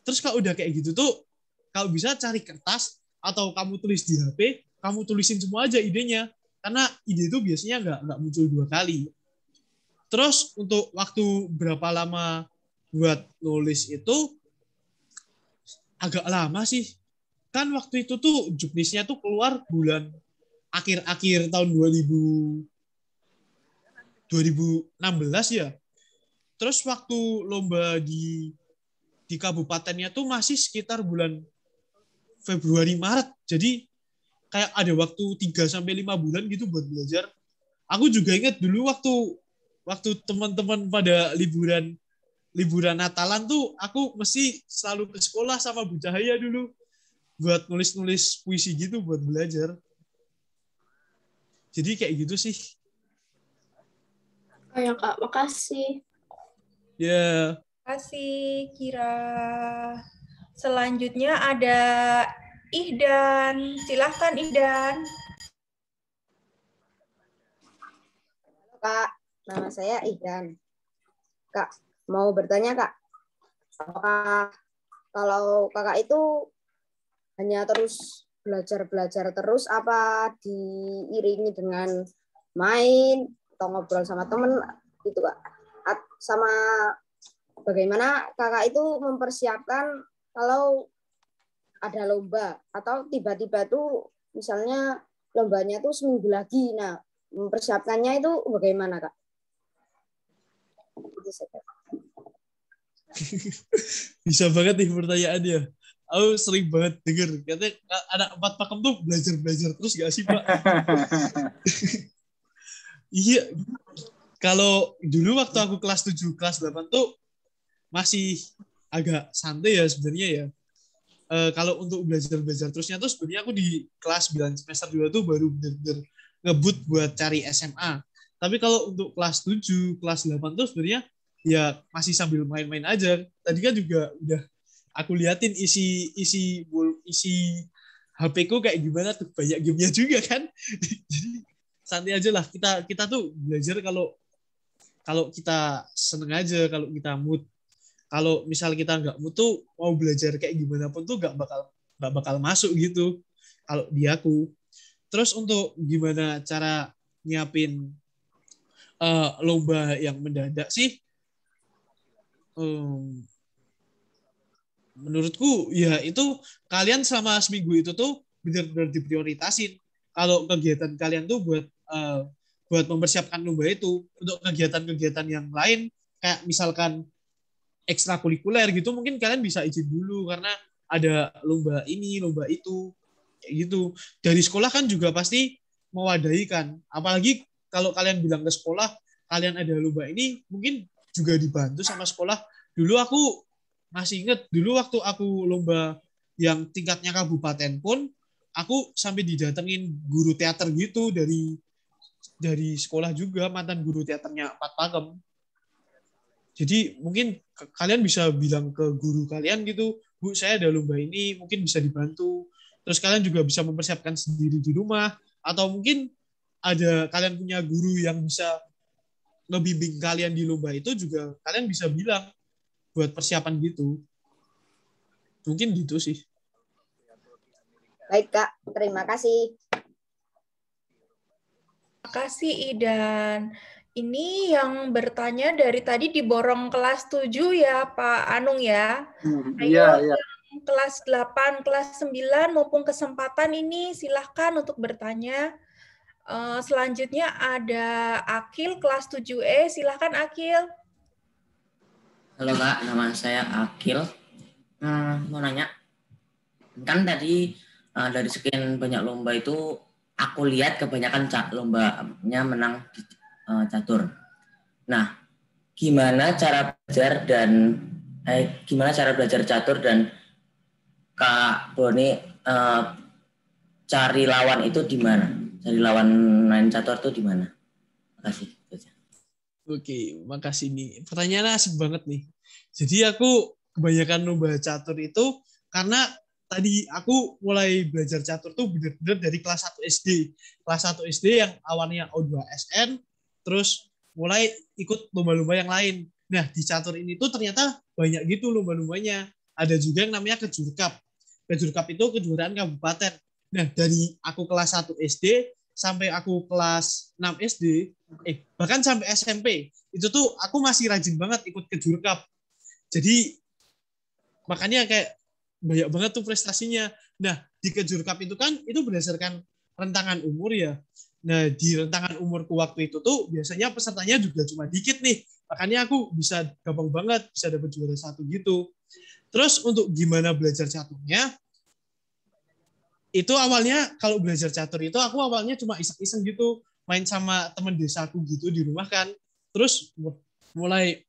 Terus kalau udah kayak gitu tuh, kalau bisa cari kertas atau kamu tulis di HP, kamu tulisin semua aja idenya. Karena ide itu biasanya nggak muncul 2 kali. Terus untuk waktu berapa lama buat nulis itu agak lama sih. Kan waktu itu tuh juknisnya tuh keluar bulan akhir-akhir tahun 2016 ya. Terus waktu lomba di kabupatennya tuh masih sekitar bulan Februari Maret. Jadi kayak ada waktu 3-5 bulan gitu buat belajar. Aku juga ingat dulu waktu teman-teman pada liburan Natalan tuh aku mesti selalu ke sekolah sama Bu Cahaya dulu buat nulis-nulis puisi gitu buat belajar. Jadi kayak gitu sih. Oh ya Kak, makasih. Ya. Kasih Kira. Selanjutnya ada Ihdan. Silahkan Ihdan. Halo Kak, nama saya Ihdan. Kak, mau bertanya Kak? Apakah kalau kakak itu hanya terus belajar terus, apa diiringi dengan main atau ngobrol sama temen gitu kak? Sama bagaimana kakak itu mempersiapkan kalau ada lomba atau tiba-tiba tuh misalnya lombanya tuh seminggu lagi, nah mempersiapkannya itu bagaimana kak? Bisa banget nih pertanyaannya. Aku sering banget denger katanya anak 4 pakem tuh belajar terus gak sih Pak? Iya. Kalau dulu waktu aku kelas 7, kelas 8 tuh masih agak santai ya sebenarnya ya. Kalau untuk belajar terusnya tuh sebenarnya aku di kelas 9 semester 2 tuh baru bener-bener ngebut buat cari SMA. Tapi kalau untuk kelas 7, kelas 8 tuh sebenarnya ya masih sambil main-main aja. Tadi kan juga udah aku liatin isi HP-ku kayak gimana tuh, banyak gamenya juga kan. Jadi santai aja lah, kita tuh belajar kalau kita seneng aja, kalau kita mood. Kalau misal kita nggak mood tuh mau belajar kayak gimana pun tuh nggak bakal masuk gitu kalau di aku. Terus untuk gimana cara nyiapin lomba yang mendadak sih, menurutku ya itu kalian selama seminggu itu tuh benar-benar diprioritasin. Kalau kegiatan kalian tuh buat mempersiapkan lomba itu, untuk kegiatan-kegiatan yang lain kayak misalkan ekstrakurikuler gitu mungkin kalian bisa izin dulu karena ada lomba ini, lomba itu kayak gitu. Dari sekolah kan juga pasti mewadahi kan. Apalagi kalau kalian bilang ke sekolah kalian ada lomba ini, mungkin juga dibantu sama sekolah. Dulu aku masih inget, dulu waktu aku lomba yang tingkatnya kabupaten pun, aku sampai didatengin guru teater gitu dari sekolah juga, mantan guru teaternya 4 pakem. Jadi mungkin kalian bisa bilang ke guru kalian gitu, Bu, saya ada lomba ini, mungkin bisa dibantu. Terus kalian juga bisa mempersiapkan sendiri di rumah, atau mungkin ada kalian punya guru yang bisa ngebimbing kalian di lomba itu juga, kalian bisa bilang buat persiapan gitu. Mungkin gitu sih. Baik Kak, terima kasih. Terima kasih Idan. Ini yang bertanya dari tadi diborong kelas 7 ya Pak Anung ya. Ayo Iya. kelas 8, kelas 9 mumpung kesempatan ini silahkan untuk bertanya. Selanjutnya ada Akil kelas 7E, silahkan Akil. Halo Kak, nama saya Akil. Mau nanya, kan tadi dari sekian banyak lomba itu aku lihat kebanyakan lombanya menang catur. Nah, gimana cara belajar catur dan Kak Boni cari lawan itu di mana? Cari lawan main catur itu di mana? Makasih. Oke, makasih nih. Pertanyaannya asik banget nih. Jadi aku kebanyakan lomba catur itu karena tadi aku mulai belajar catur tuh benar-benar dari kelas 1 SD. Kelas 1 SD yang awalnya O2SN, terus mulai ikut lomba-lomba yang lain. Nah, di catur ini tuh ternyata banyak gitu lomba-lombanya. Ada juga yang namanya Kejurkap. Kejurkap itu kejuaraan kabupaten. Nah, dari aku kelas 1 SD sampai aku kelas 6 SD, bahkan sampai SMP, itu tuh aku masih rajin banget ikut Kejurkap. Jadi, makanya kayak banyak banget tuh prestasinya. Nah, di Kejurkap itu kan, itu berdasarkan rentangan umur ya. Nah, di rentangan umurku waktu itu tuh, biasanya pesertanya juga cuma dikit nih. Makanya aku bisa gampang banget, bisa dapat juara 1 gitu. Terus untuk gimana belajar caturnya, itu awalnya kalau belajar catur itu aku awalnya cuma iseng-iseng gitu, main sama teman desaku gitu di rumah kan. Terus mulai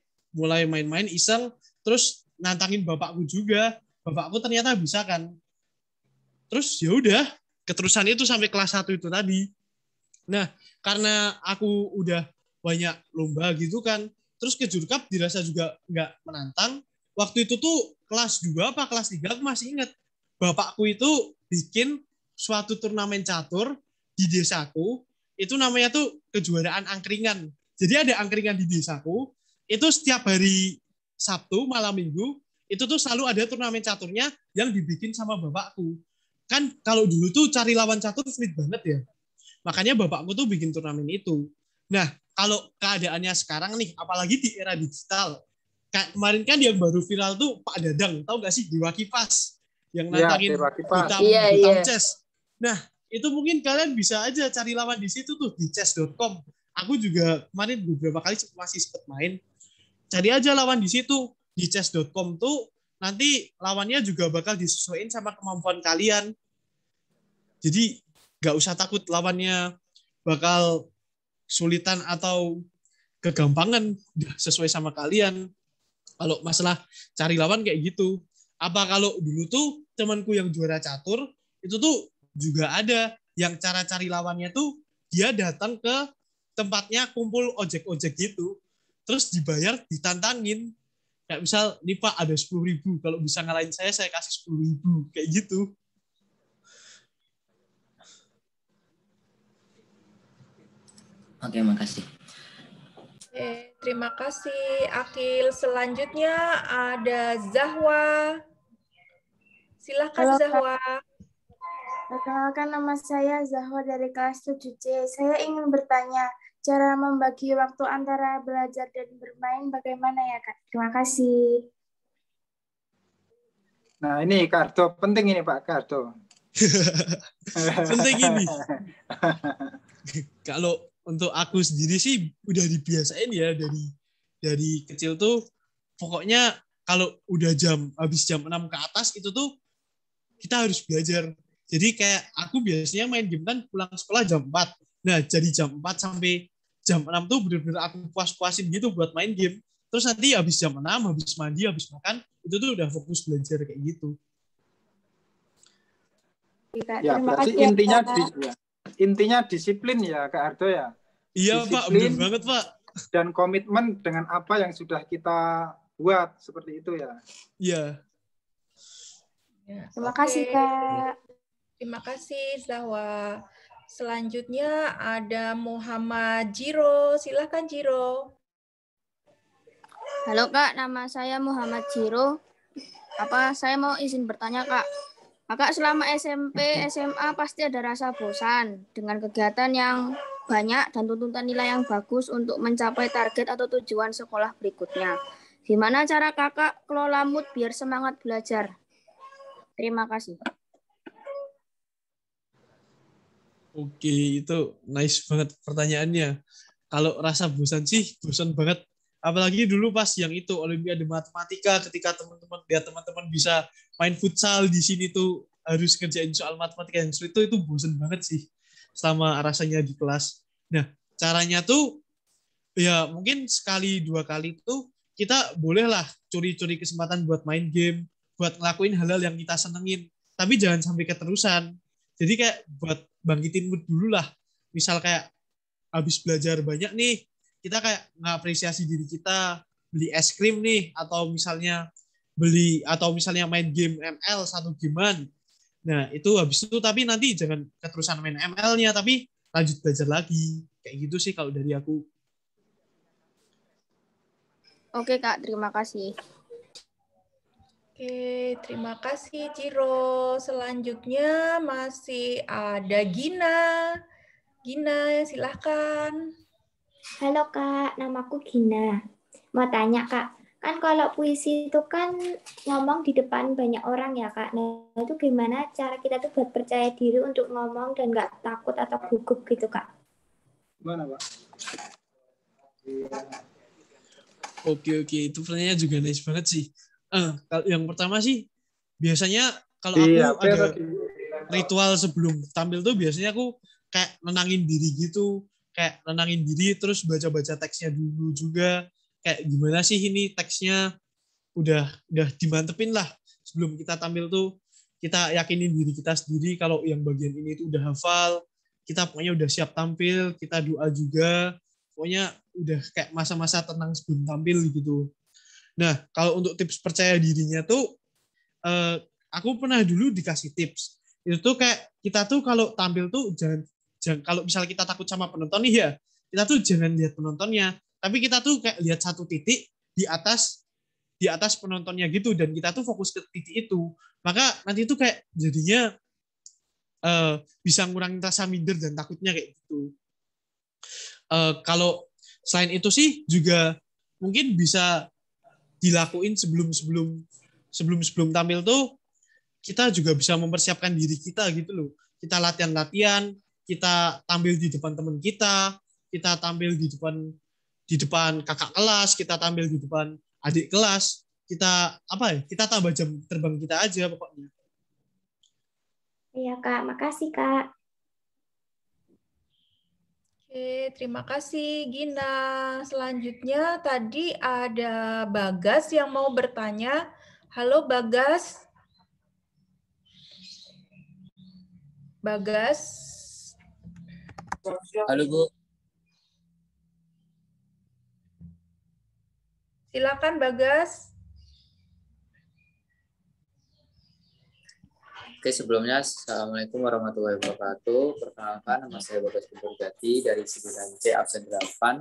main-main iseng, terus nantangin bapakku juga. Bapakku ternyata bisa kan. Terus ya udah, keterusan itu sampai kelas 1 itu tadi. Nah, karena aku udah banyak lomba gitu kan, terus Kejurkap dirasa juga nggak menantang. Waktu itu tuh kelas 2 apa kelas 3 aku masih ingat. Bapakku itu bikin suatu turnamen catur di desaku, itu namanya tuh kejuaraan angkringan. Jadi ada angkringan di desaku, itu setiap hari Sabtu malam Minggu itu tuh selalu ada turnamen caturnya yang dibikin sama bapakku. Kan kalau dulu tuh cari lawan catur sulit banget ya. Makanya bapakku tuh bikin turnamen itu. Nah, kalau keadaannya sekarang nih, apalagi di era digital, kayak kemarin kan yang baru viral tuh Pak Dadang, tahu nggak sih, Dewa Kipas yang nantangin Butam Chess. Nah, itu mungkin kalian bisa aja cari lawan di situ tuh di chess.com. Aku juga kemarin beberapa kali masih sempat main. Cari aja lawan di situ di chess.com tuh, nanti lawannya juga bakal disesuaikan sama kemampuan kalian. Jadi nggak usah takut lawannya bakal sulitan atau kegampangan, sesuai sama kalian. Kalau masalah cari lawan kayak gitu. Apa kalau dulu tuh temanku yang juara catur itu tuh juga ada yang cara cari lawannya tuh dia datang ke tempatnya kumpul ojek-ojek gitu, terus dibayar, ditantangin. Kayak misal, nih Pak ada 10.000, kalau bisa ngalahin saya kasih 10.000, kayak gitu. Oke, makasih. Oke, terima kasih Akil. Selanjutnya ada Zahwa. Silahkan Zahwa. Perkenalkan, nama saya Zahwa dari kelas 7C. Saya ingin bertanya, cara membagi waktu antara belajar dan bermain bagaimana ya, Kak? Terima kasih. Nah, ini Kak Ardo, penting ini Pak Ardo. Penting ini. Kalau untuk aku sendiri sih udah dibiasain ya dari kecil tuh, pokoknya kalau udah habis jam 6 ke atas itu tuh kita harus belajar. Jadi kayak aku biasanya main game kan pulang sekolah jam 4. Nah, jadi jam 4 sampai jam 6 tuh bener-bener aku puas-puasin gitu buat main game. Terus nanti habis jam 6, habis mandi, habis makan, itu tuh udah fokus belajar kayak gitu. Ya, berarti intinya disiplin ya Kak Ardo ya. Iya disiplin, Pak, bener banget Pak. Dan komitmen dengan apa yang sudah kita buat, seperti itu ya. Iya. Terima kasih Kak. Terima kasih Zahwa. Selanjutnya ada Muhammad Jiro. Silakan Jiro. Halo Kak, nama saya Muhammad Jiro. Saya mau izin bertanya Kak. Kakak selama SMP, SMA pasti ada rasa bosan dengan kegiatan yang banyak dan tuntutan nilai yang bagus untuk mencapai target atau tujuan sekolah berikutnya. Gimana cara kakak kelola mood biar semangat belajar? Terima kasih. Oke, itu nice banget pertanyaannya. Kalau rasa bosan sih, bosan banget. Apalagi dulu pas yang itu Olimpiade Matematika, ketika teman-teman bisa main futsal di sini tuh harus kerjain soal matematika yang sulit itu bosan banget sih sama rasanya di kelas. Nah, caranya tuh ya mungkin sekali 2 kali tuh kita bolehlah curi-curi kesempatan buat main game, buat ngelakuin hal-hal yang kita senengin. Tapi jangan sampai keterusan. Jadi kayak buat bangkitin mood dulu lah. Misal kayak habis belajar banyak nih, kita kayak ngapresiasi diri kita, beli es krim nih, atau misalnya main game ML 1 gamean. Nah, itu habis itu tapi nanti jangan keterusan main ML-nya, tapi lanjut belajar lagi. Kayak gitu sih kalau dari aku. Oke Kak, terima kasih. Oke, terima kasih Ciro. Selanjutnya masih ada Gina. Gina, silahkan. Halo Kak, namaku Gina. Mau tanya Kak, kan kalau puisi itu kan ngomong di depan banyak orang ya Kak. Nah itu gimana cara kita tuh buat percaya diri untuk ngomong dan nggak takut atau gugup gitu Kak? Gimana Pak? Oke, itu pertanyaannya juga nice banget sih. Yang pertama sih, biasanya kalau aku ada ritual sebelum tampil tuh biasanya aku kayak nenangin diri gitu. Kayak nenangin diri, terus baca-baca teksnya dulu juga. Kayak gimana sih ini teksnya, udah dimantepin lah. Sebelum kita tampil tuh, kita yakinin diri kita sendiri kalau yang bagian ini tuh udah hafal. Kita pokoknya udah siap tampil, kita doa juga. Pokoknya udah kayak masa-masa tenang sebelum tampil gitu. Nah, kalau untuk tips percaya dirinya tuh, aku pernah dulu dikasih tips. Itu tuh kayak kita tuh kalau tampil tuh jangan kalau misalnya kita takut sama penonton nih ya, kita tuh jangan lihat penontonnya, tapi kita tuh kayak lihat satu titik di atas di atas penontonnya gitu, dan kita tuh fokus ke titik itu. Maka nanti itu kayak jadinya bisa ngurangin rasa minder dan takutnya kayak gitu. Kalau selain itu sih juga mungkin bisa dilakuin sebelum tampil tuh, kita juga bisa mempersiapkan diri kita gitu loh. Kita latihan, kita tampil di depan teman kita tampil di depan kakak kelas, kita tampil di depan adik kelas, kita tambah jam terbang kita aja pokoknya. Iya Kak, makasih Kak. Oke, terima kasih Gina. Selanjutnya tadi ada Bagas yang mau bertanya. Halo Bagas. Bagas. Halo Bu. Silakan Bagas. Oke, sebelumnya Assalamualaikum warahmatullahi wabarakatuh. Perkenalkan, nama saya Bagas Purgati dari 9C absen 8.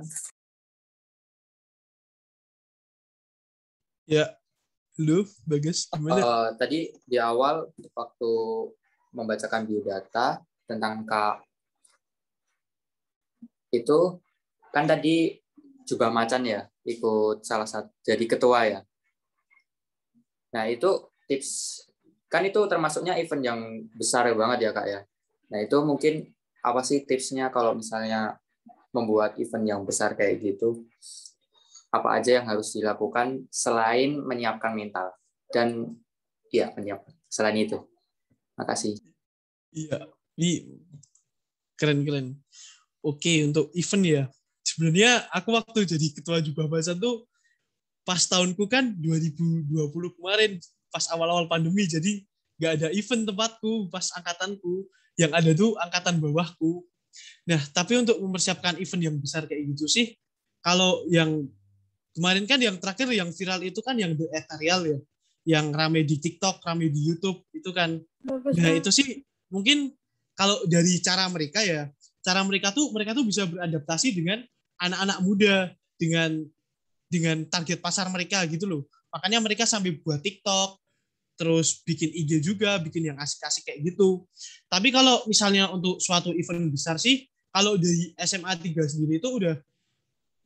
Ya, halo Bagas, gimana? Tadi di awal waktu membacakan biodata tentang Kak itu kan tadi juga Macan ya ikut salah satu jadi ketua ya. Nah itu tips kan itu termasuknya event yang besar banget ya Kak ya. Nah itu mungkin apa sih tipsnya kalau misalnya membuat event yang besar kayak gitu? Apa aja yang harus dilakukan selain menyiapkan mental dan ya menyiapkan selain itu? Makasih. Iya, ini keren. Oke, untuk event ya. Sebenarnya aku waktu jadi ketua Jubah Macan tuh pas tahunku kan 2020 kemarin, pas awal-awal pandemi, jadi nggak ada event tempatku pas angkatanku, yang ada tuh angkatan bawahku. Nah, tapi untuk mempersiapkan event yang besar kayak gitu sih, kalau yang kemarin kan yang terakhir yang viral itu kan yang The Ethereal ya, yang rame di TikTok, rame di YouTube itu kan. Nah itu sih mungkin kalau dari cara mereka tuh bisa beradaptasi dengan anak-anak muda, dengan target pasar mereka gitu loh. Makanya mereka sambil buat TikTok, terus bikin IG juga, bikin yang asik-asik kayak gitu. Tapi kalau misalnya untuk suatu event besar sih, kalau dari SMA 3 sendiri itu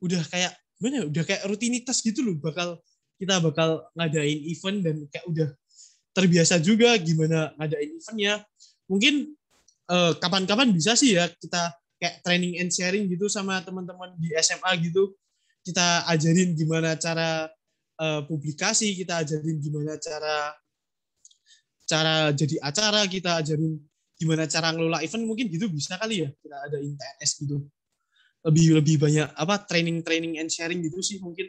udah kayak gimana? Udah kayak rutinitas gitu loh, kita bakal ngadain event dan kayak udah terbiasa juga gimana ngadain eventnya. Mungkin kapan-kapan bisa sih ya kita kayak training and sharing gitu sama teman-teman di SMA gitu. Kita ajarin gimana cara publikasi, kita ajarin gimana cara jadi acara, kita ajarin gimana cara ngelola event, mungkin gitu bisa kali ya kita adain TNS gitu. Lebih banyak training and sharing gitu sih mungkin.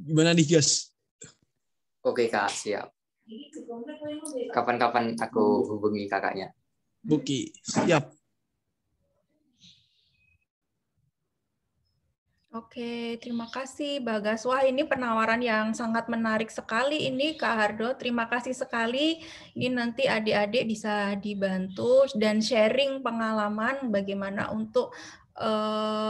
Gimana nih guys? Oke Kak, siap. Kapan-kapan aku hubungi kakaknya. Oke, siap. Oke, terima kasih Bagas. Wah, ini penawaran yang sangat menarik sekali ini Kak Hardo. Terima kasih sekali. Ini nanti adik-adik bisa dibantu dan sharing pengalaman bagaimana untuk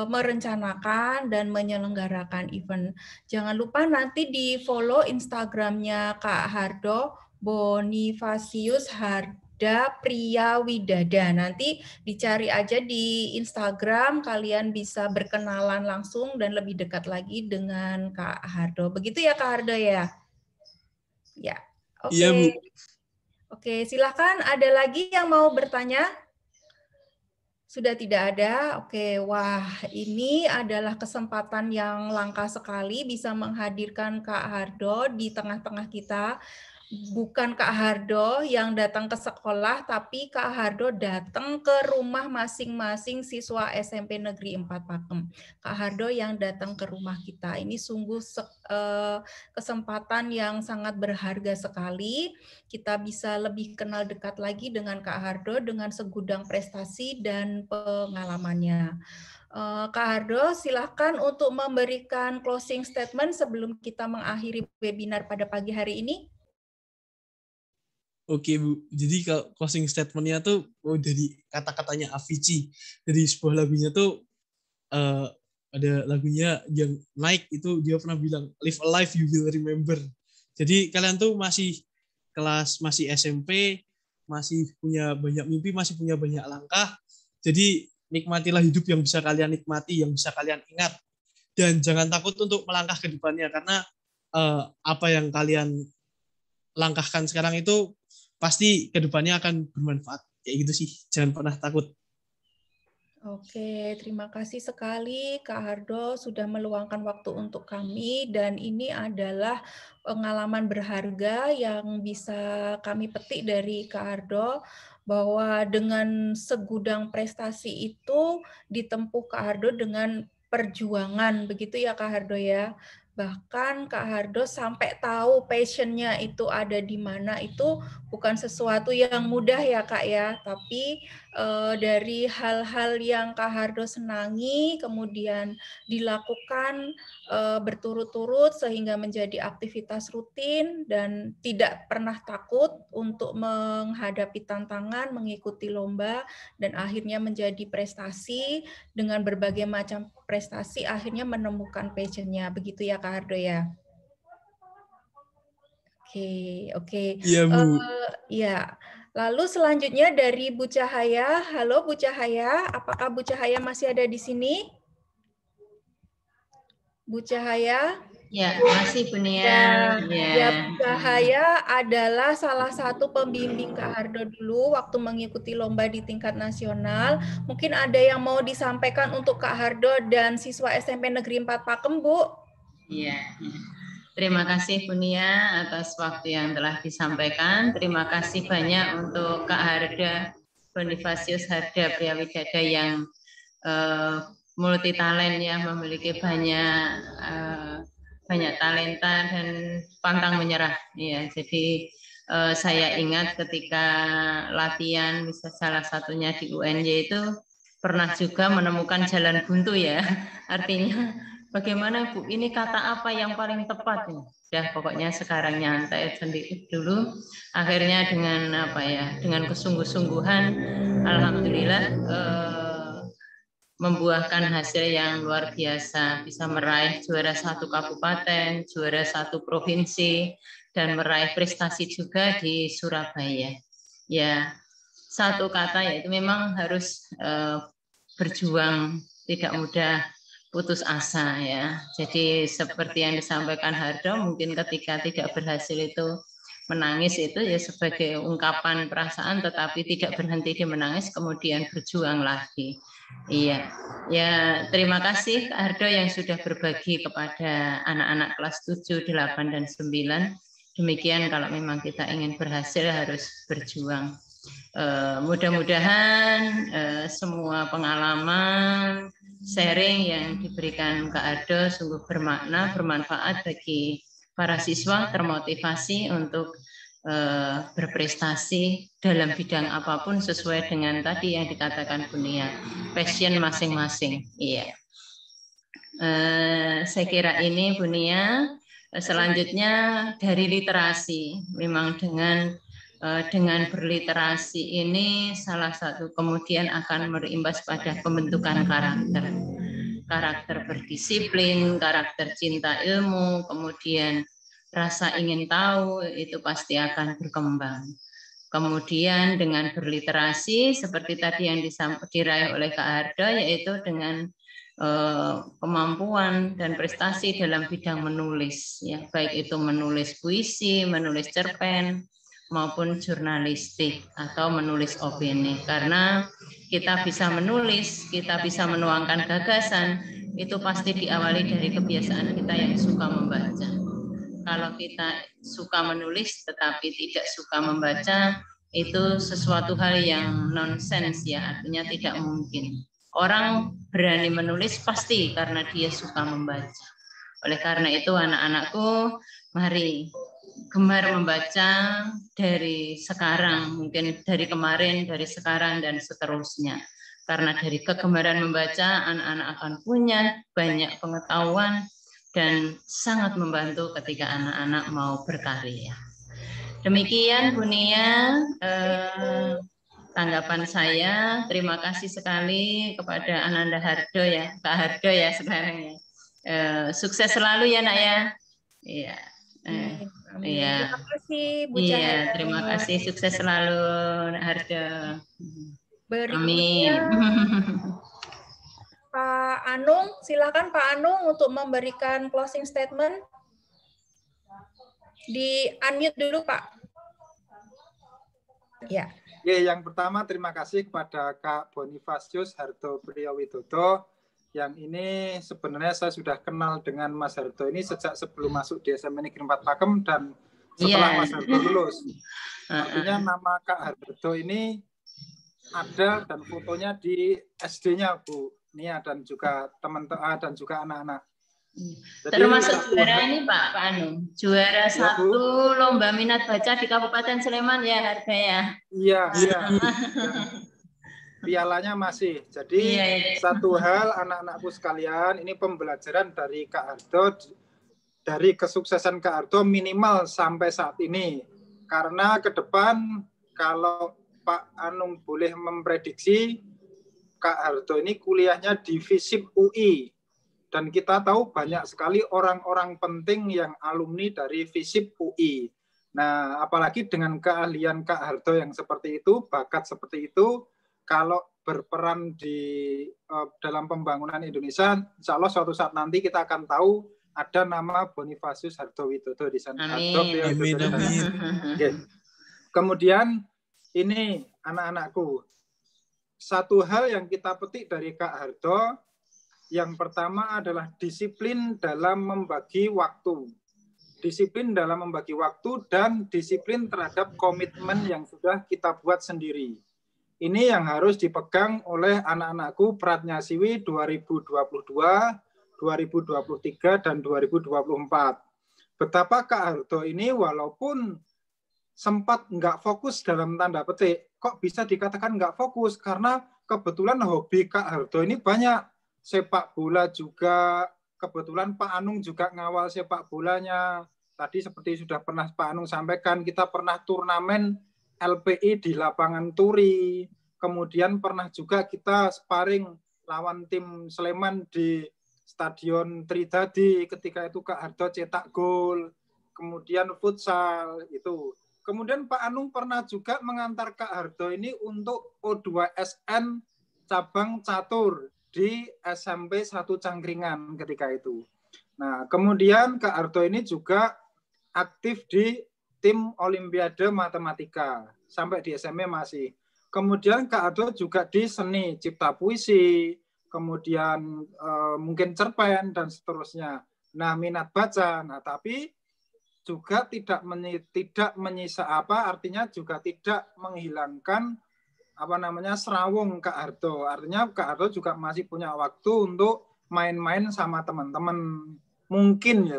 merencanakan dan menyelenggarakan event. Jangan lupa nanti di-follow Instagramnya Kak Hardo, Bonifasius Harda Pria Widada. Nanti dicari aja di Instagram, kalian bisa berkenalan langsung dan lebih dekat lagi dengan Kak Hardo. Begitu ya Kak Hardo ya? Ya, oke. Iya, Bu. Oke, silakan ada lagi yang mau bertanya? Sudah tidak ada? Oke, wah ini adalah kesempatan yang langka sekali bisa menghadirkan Kak Hardo di tengah-tengah kita. Bukan Kak Hardo yang datang ke sekolah, tapi Kak Hardo datang ke rumah masing-masing siswa SMP Negeri 4 Pakem. Kak Hardo yang datang ke rumah kita. Ini sungguh kesempatan yang sangat berharga sekali. Kita bisa lebih kenal dekat lagi dengan Kak Hardo dengan segudang prestasi dan pengalamannya. Kak Hardo, silakan untuk memberikan closing statement sebelum kita mengakhiri webinar pada pagi hari ini. Oke Bu, jadi kalau closing statement-nya tuh dari kata-katanya Avicii, dari sebuah lagunya tuh ada lagunya yang naik itu dia pernah bilang live a life you will remember. Jadi kalian tuh masih SMP, masih punya banyak mimpi, masih punya banyak langkah. Jadi nikmatilah hidup yang bisa kalian nikmati, yang bisa kalian ingat. Dan jangan takut untuk melangkah ke depannya, karena apa yang kalian langkahkan sekarang itu pasti ke depannya akan bermanfaat. Kayak gitu sih, jangan pernah takut. Oke, terima kasih sekali Kak Hardo sudah meluangkan waktu untuk kami, dan ini adalah pengalaman berharga yang bisa kami petik dari Kak Hardo, bahwa dengan segudang prestasi itu ditempuh Kak Hardo dengan perjuangan, begitu ya Kak Hardo ya. Bahkan Kak Hardo sampai tahu passion-nya itu ada di mana, itu bukan sesuatu yang mudah ya Kak ya, tapi dari hal-hal yang Kak Hardo senangi, kemudian dilakukan berturut-turut sehingga menjadi aktivitas rutin dan tidak pernah takut untuk menghadapi tantangan, mengikuti lomba, dan akhirnya menjadi prestasi. Dengan berbagai macam prestasi akhirnya menemukan passion-nya. Begitu ya Kak Hardo ya? Oke. Iya, Bu. Ya. Lalu selanjutnya dari Bu Cahaya. Halo Bu Cahaya, apakah Bu Cahaya masih ada di sini? Bu Cahaya? Ya, masih Bu Nia. Ya, Bu Cahaya adalah salah satu pembimbing Kak Hardo dulu waktu mengikuti lomba di tingkat nasional. Mungkin ada yang mau disampaikan untuk Kak Hardo dan siswa SMP Negeri 4 Pakem, Bu? Iya. Terima kasih Bu Nia atas waktu yang telah disampaikan. Terima kasih banyak untuk Kak Harda Bonifasius Harda Priyawijaya yang multi talent ya, memiliki banyak talenta dan pantang menyerah. Ya, jadi saya ingat ketika latihan, misal salah satunya di UNY itu pernah juga menemukan jalan buntu ya. Artinya bagaimana Bu, ini kata apa yang paling tepat? Ya, pokoknya sekarang nyantai sendiri dulu. Akhirnya dengan dengan kesungguh-sungguhan, alhamdulillah membuahkan hasil yang luar biasa, bisa meraih juara 1 kabupaten, juara 1 provinsi, dan meraih prestasi juga di Surabaya. Ya, satu kata yaitu memang harus berjuang, tidak mudah putus asa ya. Jadi seperti yang disampaikan Hardo, mungkin ketika tidak berhasil itu menangis itu ya sebagai ungkapan perasaan, tetapi tidak berhenti di menangis, kemudian berjuang lagi. Iya, ya terima kasih Kak Hardo yang sudah berbagi kepada anak-anak kelas 7, 8, dan 9. Demikian kalau memang kita ingin berhasil harus berjuang. Mudah-mudahan semua pengalaman sharing yang diberikan Kak Hardo sungguh bermakna, bermanfaat bagi para siswa, termotivasi untuk berprestasi dalam bidang apapun sesuai dengan tadi yang dikatakan Bu Nia, passion masing-masing. Iya. Saya kira ini Bu Nia. Selanjutnya dari literasi, memang dengan berliterasi ini salah satu kemudian akan berimbas pada pembentukan karakter berdisiplin, karakter cinta ilmu, kemudian rasa ingin tahu itu pasti akan berkembang. Kemudian dengan berliterasi seperti tadi yang diraih oleh Kak Hardo, yaitu dengan kemampuan dan prestasi dalam bidang menulis, ya, baik itu menulis puisi, menulis cerpen, maupun jurnalistik atau menulis opini. Karena kita bisa menulis, kita bisa menuangkan gagasan, itu pasti diawali dari kebiasaan kita yang suka membaca. Kalau kita suka menulis tetapi tidak suka membaca, itu sesuatu hal yang nonsens ya, artinya tidak mungkin. Orang berani menulis pasti karena dia suka membaca. Oleh karena itu anak-anakku, mari gemar membaca dari sekarang, mungkin dari kemarin, dari sekarang, dan seterusnya. Karena dari kegemaran membaca, anak-anak akan punya banyak pengetahuan dan sangat membantu ketika anak-anak mau berkarya. Demikian Bu Nia, tanggapan saya. Terima kasih sekali kepada Ananda Hardo ya, Kak Hardo ya sekarang ya. Sukses selalu ya nak ya. Iya. Iya. Terima kasih Bu Iya, Cahaya. terima kasih. Sukses selalu Nak Hardo. Berikutnya Pak Anung, silakan Pak Anung untuk memberikan closing statement. Di unmute dulu Pak. Ya. Oke, yang pertama terima kasih kepada Kak Bonifasius Hardo Priyowidodo. Yang ini sebenarnya saya sudah kenal dengan Mas Hardo ini sejak sebelum masuk di SMP Negeri 4 Pakem dan setelah Mas Hardo lulus. Artinya nama Kak Hardo ini ada dan fotonya di SD-nya Bu Nia dan juga teman-teman dan juga anak-anak. Termasuk juara ini Pak Anu, juara ya, 1 lomba minat baca di Kabupaten Sleman ya Harga ya. Iya, iya. Pialanya masih. Jadi satu hal anak-anakku sekalian, ini pembelajaran dari Kak Hardo, dari kesuksesan Kak Hardo minimal sampai saat ini. Karena ke depan kalau Pak Anung boleh memprediksi, Kak Hardo ini kuliahnya di FISIP UI. Dan kita tahu banyak sekali orang-orang penting yang alumni dari FISIP UI. Nah, apalagi dengan keahlian Kak Hardo yang seperti itu, bakat seperti itu, kalau berperan di dalam pembangunan Indonesia, insya Allah suatu saat nanti kita akan tahu ada nama Bonifasius Hardo Widodo di sana. Amin. Amin. Okay. Kemudian ini anak-anakku, satu hal yang kita petik dari Kak Hardo, yang pertama adalah disiplin dalam membagi waktu. Disiplin dalam membagi waktu dan disiplin terhadap komitmen yang sudah kita buat sendiri. Ini yang harus dipegang oleh anak-anakku Pratnya Siwi 2022, 2023, dan 2024. Betapa Kak Hardo ini walaupun sempat nggak fokus dalam tanda petik, kok bisa dikatakan nggak fokus? Karena kebetulan hobi Kak Hardo ini banyak. Sepak bola juga, kebetulan Pak Anung juga ngawal sepak bolanya. Tadi seperti sudah pernah Pak Anung sampaikan, kita pernah turnamen LPI di lapangan Turi. Kemudian pernah juga kita sparring lawan tim Sleman di Stadion Tridadi ketika itu Kak Hardo cetak gol. Kemudian futsal itu. Kemudian Pak Anung pernah juga mengantar Kak Hardo ini untuk O2SN cabang catur di SMP 1 Cangkringan ketika itu. Nah, kemudian Kak Hardo ini juga aktif di tim Olimpiade Matematika sampai di SMP masih. Kemudian Kak Hardo juga di seni cipta puisi, kemudian mungkin cerpen dan seterusnya. Nah, minat baca. Nah, tapi juga tidak menyisa artinya juga tidak menghilangkan serawung Kak Hardo. Artinya Kak Hardo juga masih punya waktu untuk main-main sama teman-teman. Mungkin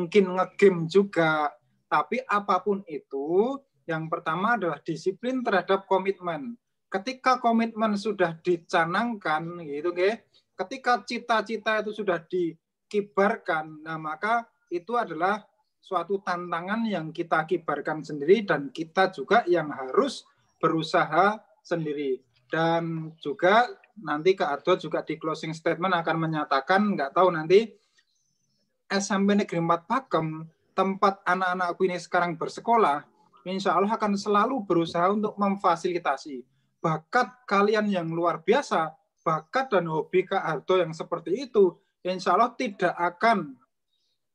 nge-game juga. Tapi apapun itu, yang pertama adalah disiplin terhadap komitmen. Ketika komitmen sudah dicanangkan, gitu, ketika cita-cita itu sudah dikibarkan, nah maka itu adalah suatu tantangan yang kita kibarkan sendiri dan kita juga yang harus berusaha sendiri. Dan juga nanti Kak Hardo juga di closing statement akan menyatakan, nggak tahu nanti SMP Negeri 4 Pakem, tempat anak-anakku ini sekarang bersekolah, insya Allah akan selalu berusaha untuk memfasilitasi bakat kalian yang luar biasa, bakat dan hobi Kak Hardo yang seperti itu, insya Allah tidak akan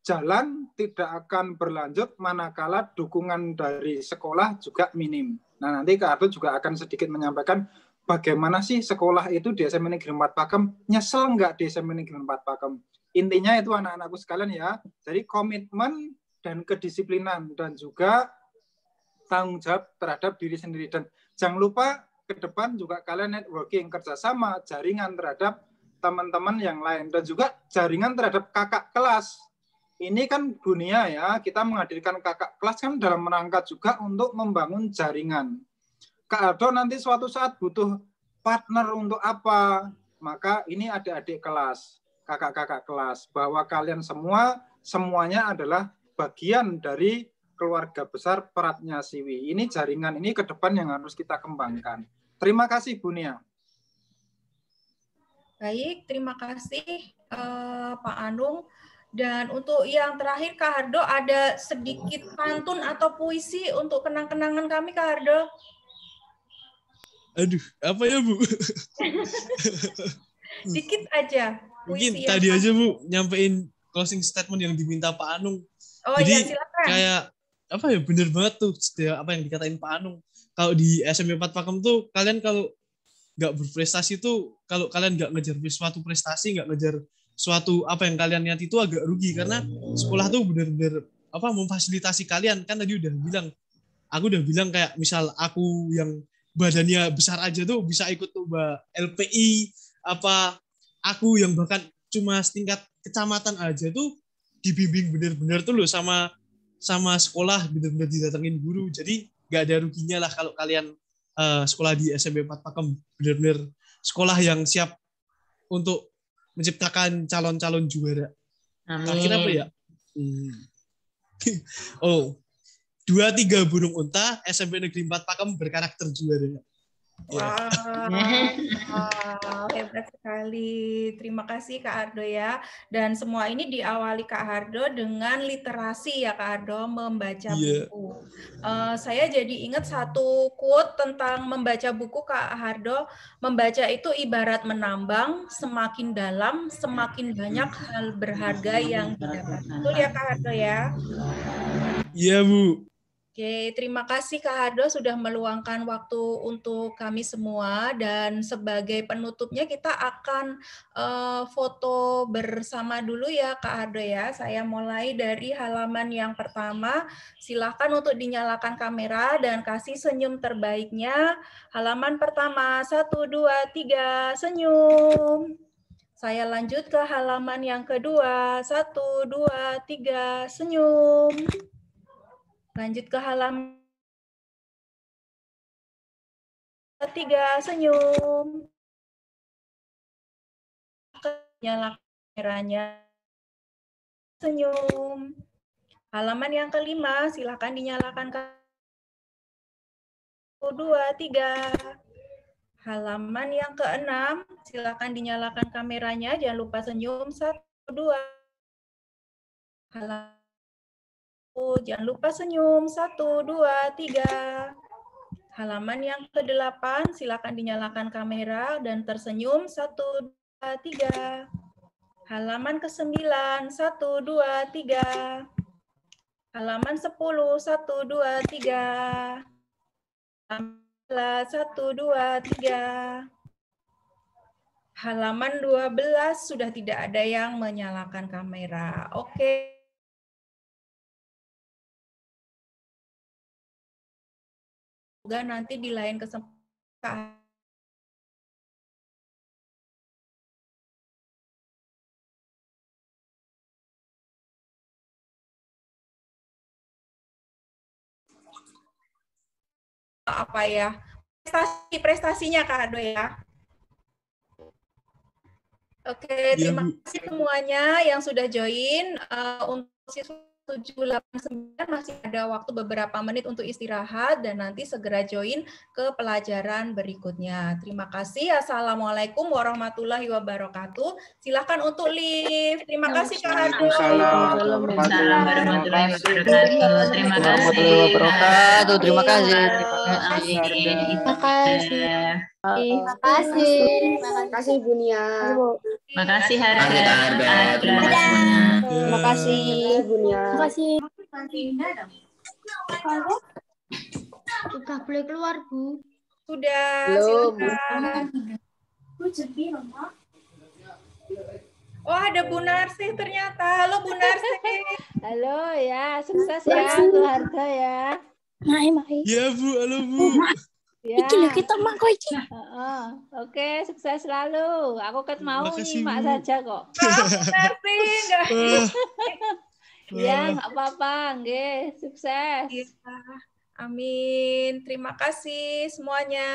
jalan, tidak akan berlanjut manakala dukungan dari sekolah juga minim. Nah, nanti Kak Hardo juga akan sedikit menyampaikan bagaimana sih sekolah itu di SMP Negeri 4 Pakem, nyesel nggak di SMP Negeri 4 Pakem. Intinya itu anak-anakku sekalian ya, jadi komitmen dan kedisiplinan dan juga tanggung jawab terhadap diri sendiri. Dan jangan lupa ke depan juga kalian networking, kerjasama, jaringan terhadap teman-teman yang lain. Dan juga jaringan terhadap kakak kelas. Ini kan dunia ya, kita menghadirkan kakak kelas kan dalam rangka juga untuk membangun jaringan. Kak Hardo nanti suatu saat butuh partner untuk apa? Maka ini adik-adik kelas, kakak-kakak kelas, bahwa kalian semuanya adalah bagian dari keluarga besar Pratnya Siwi. Ini jaringan ini ke depan yang harus kita kembangkan. Terima kasih Bu Nia. Baik, terima kasih Pak Anung. Dan untuk yang terakhir Kak Hardo, ada sedikit pantun atau puisi untuk kenang-kenangan kami Kak Hardo. Aduh, apa ya Bu? Dikit aja. Mungkin tadi aja Bu nyampein closing statement yang diminta Pak Anung. Oh jadi iya, silakan. Kayak apa ya, bener banget tuh apa yang dikatain Pak Anung. Kalau di SMP 4 Pakem tuh kalian kalau nggak berprestasi tuh, kalau kalian nggak ngejar suatu prestasi, nggak ngejar suatu apa yang kalian niat itu agak rugi, karena sekolah tuh bener-bener apa memfasilitasi kalian. Kan tadi aku udah bilang kayak misal aku yang badannya besar aja tuh bisa ikut lomba LPI, apa aku yang bahkan cuma setingkat kecamatan aja tuh dibimbing bener-bener tuh loh sama sekolah, bener-bener didatengin guru. Jadi nggak ada ruginya lah kalau kalian sekolah di SMP 4 Pakem, bener-bener sekolah yang siap untuk menciptakan calon-calon juara. Terakhir apa ya? Oh, 2-3 burung unta SMP Negeri 4 Pakem berkarakter juara. Wow, hebat sekali. Terima kasih Kak Hardo ya. Dan semua ini diawali Kak Hardo dengan literasi ya Kak Hardo, membaca buku. Saya jadi ingat satu quote tentang membaca buku Kak Hardo. Membaca itu ibarat menambang, semakin dalam, semakin banyak hal berharga yang didapat. Betul ya Kak Hardo ya? Iya Bu. Oke, terima kasih Kak Hardo sudah meluangkan waktu untuk kami semua, dan sebagai penutupnya kita akan foto bersama dulu ya Kak Hardo ya. Saya mulai dari halaman yang pertama. Silahkan untuk dinyalakan kamera dan kasih senyum terbaiknya. Halaman pertama, 1, 2, 3, senyum. Saya lanjut ke halaman yang kedua, 1, 2, 3, senyum. Lanjut ke halaman 3, senyum. Nyalakan kameranya. Senyum. Halaman yang kelima, silakan dinyalakan. 1, 2, 3. Halaman yang keenam, silakan dinyalakan kameranya. Jangan lupa senyum. 1, 2. Halaman jangan lupa senyum. 1, 2, 3. Halaman yang ke-8, silakan dinyalakan kamera dan tersenyum. 1, 2, 3. Halaman ke-9, 1, 2, 3. Halaman 10, 1, 2, 3. Halaman 1, 2, 3. Halaman 12 sudah tidak ada yang menyalakan kamera. Oke. Semoga nanti di lain kesempatan apa ya, prestasinya Kak Hardo ya. Oke, terima kasih semuanya yang sudah join. Untuk siswa 789 masih ada waktu beberapa menit untuk istirahat dan nanti segera join ke pelajaran berikutnya. Terima kasih. Assalamualaikum warahmatullahi wabarakatuh. Silakan untuk live. Terima kasih Kak Hardo. Assalamualaikum warahmatullahi wabarakatuh. Terima kasih. Terima kasih. Terima kasih. Terima kasih. Terima kasih Bu Nia. Terima kasih Harga. Terima kasih Bu Nia. Terima kasih. Sudah boleh keluar Bu? Sudah. Belum. Oh, ada Bu Narsih ternyata. Halo Bu Narsih. Halo ya, sukses ya Bu Harga ya. Ya Bu, halo Bu. Ya. Iki kita mak kok iki. Oke, sukses selalu. Aku kan mau nyimak saja kok. Ya, nggak apa-apa, nggih. Sukses. Ya. Amin. Terima kasih semuanya.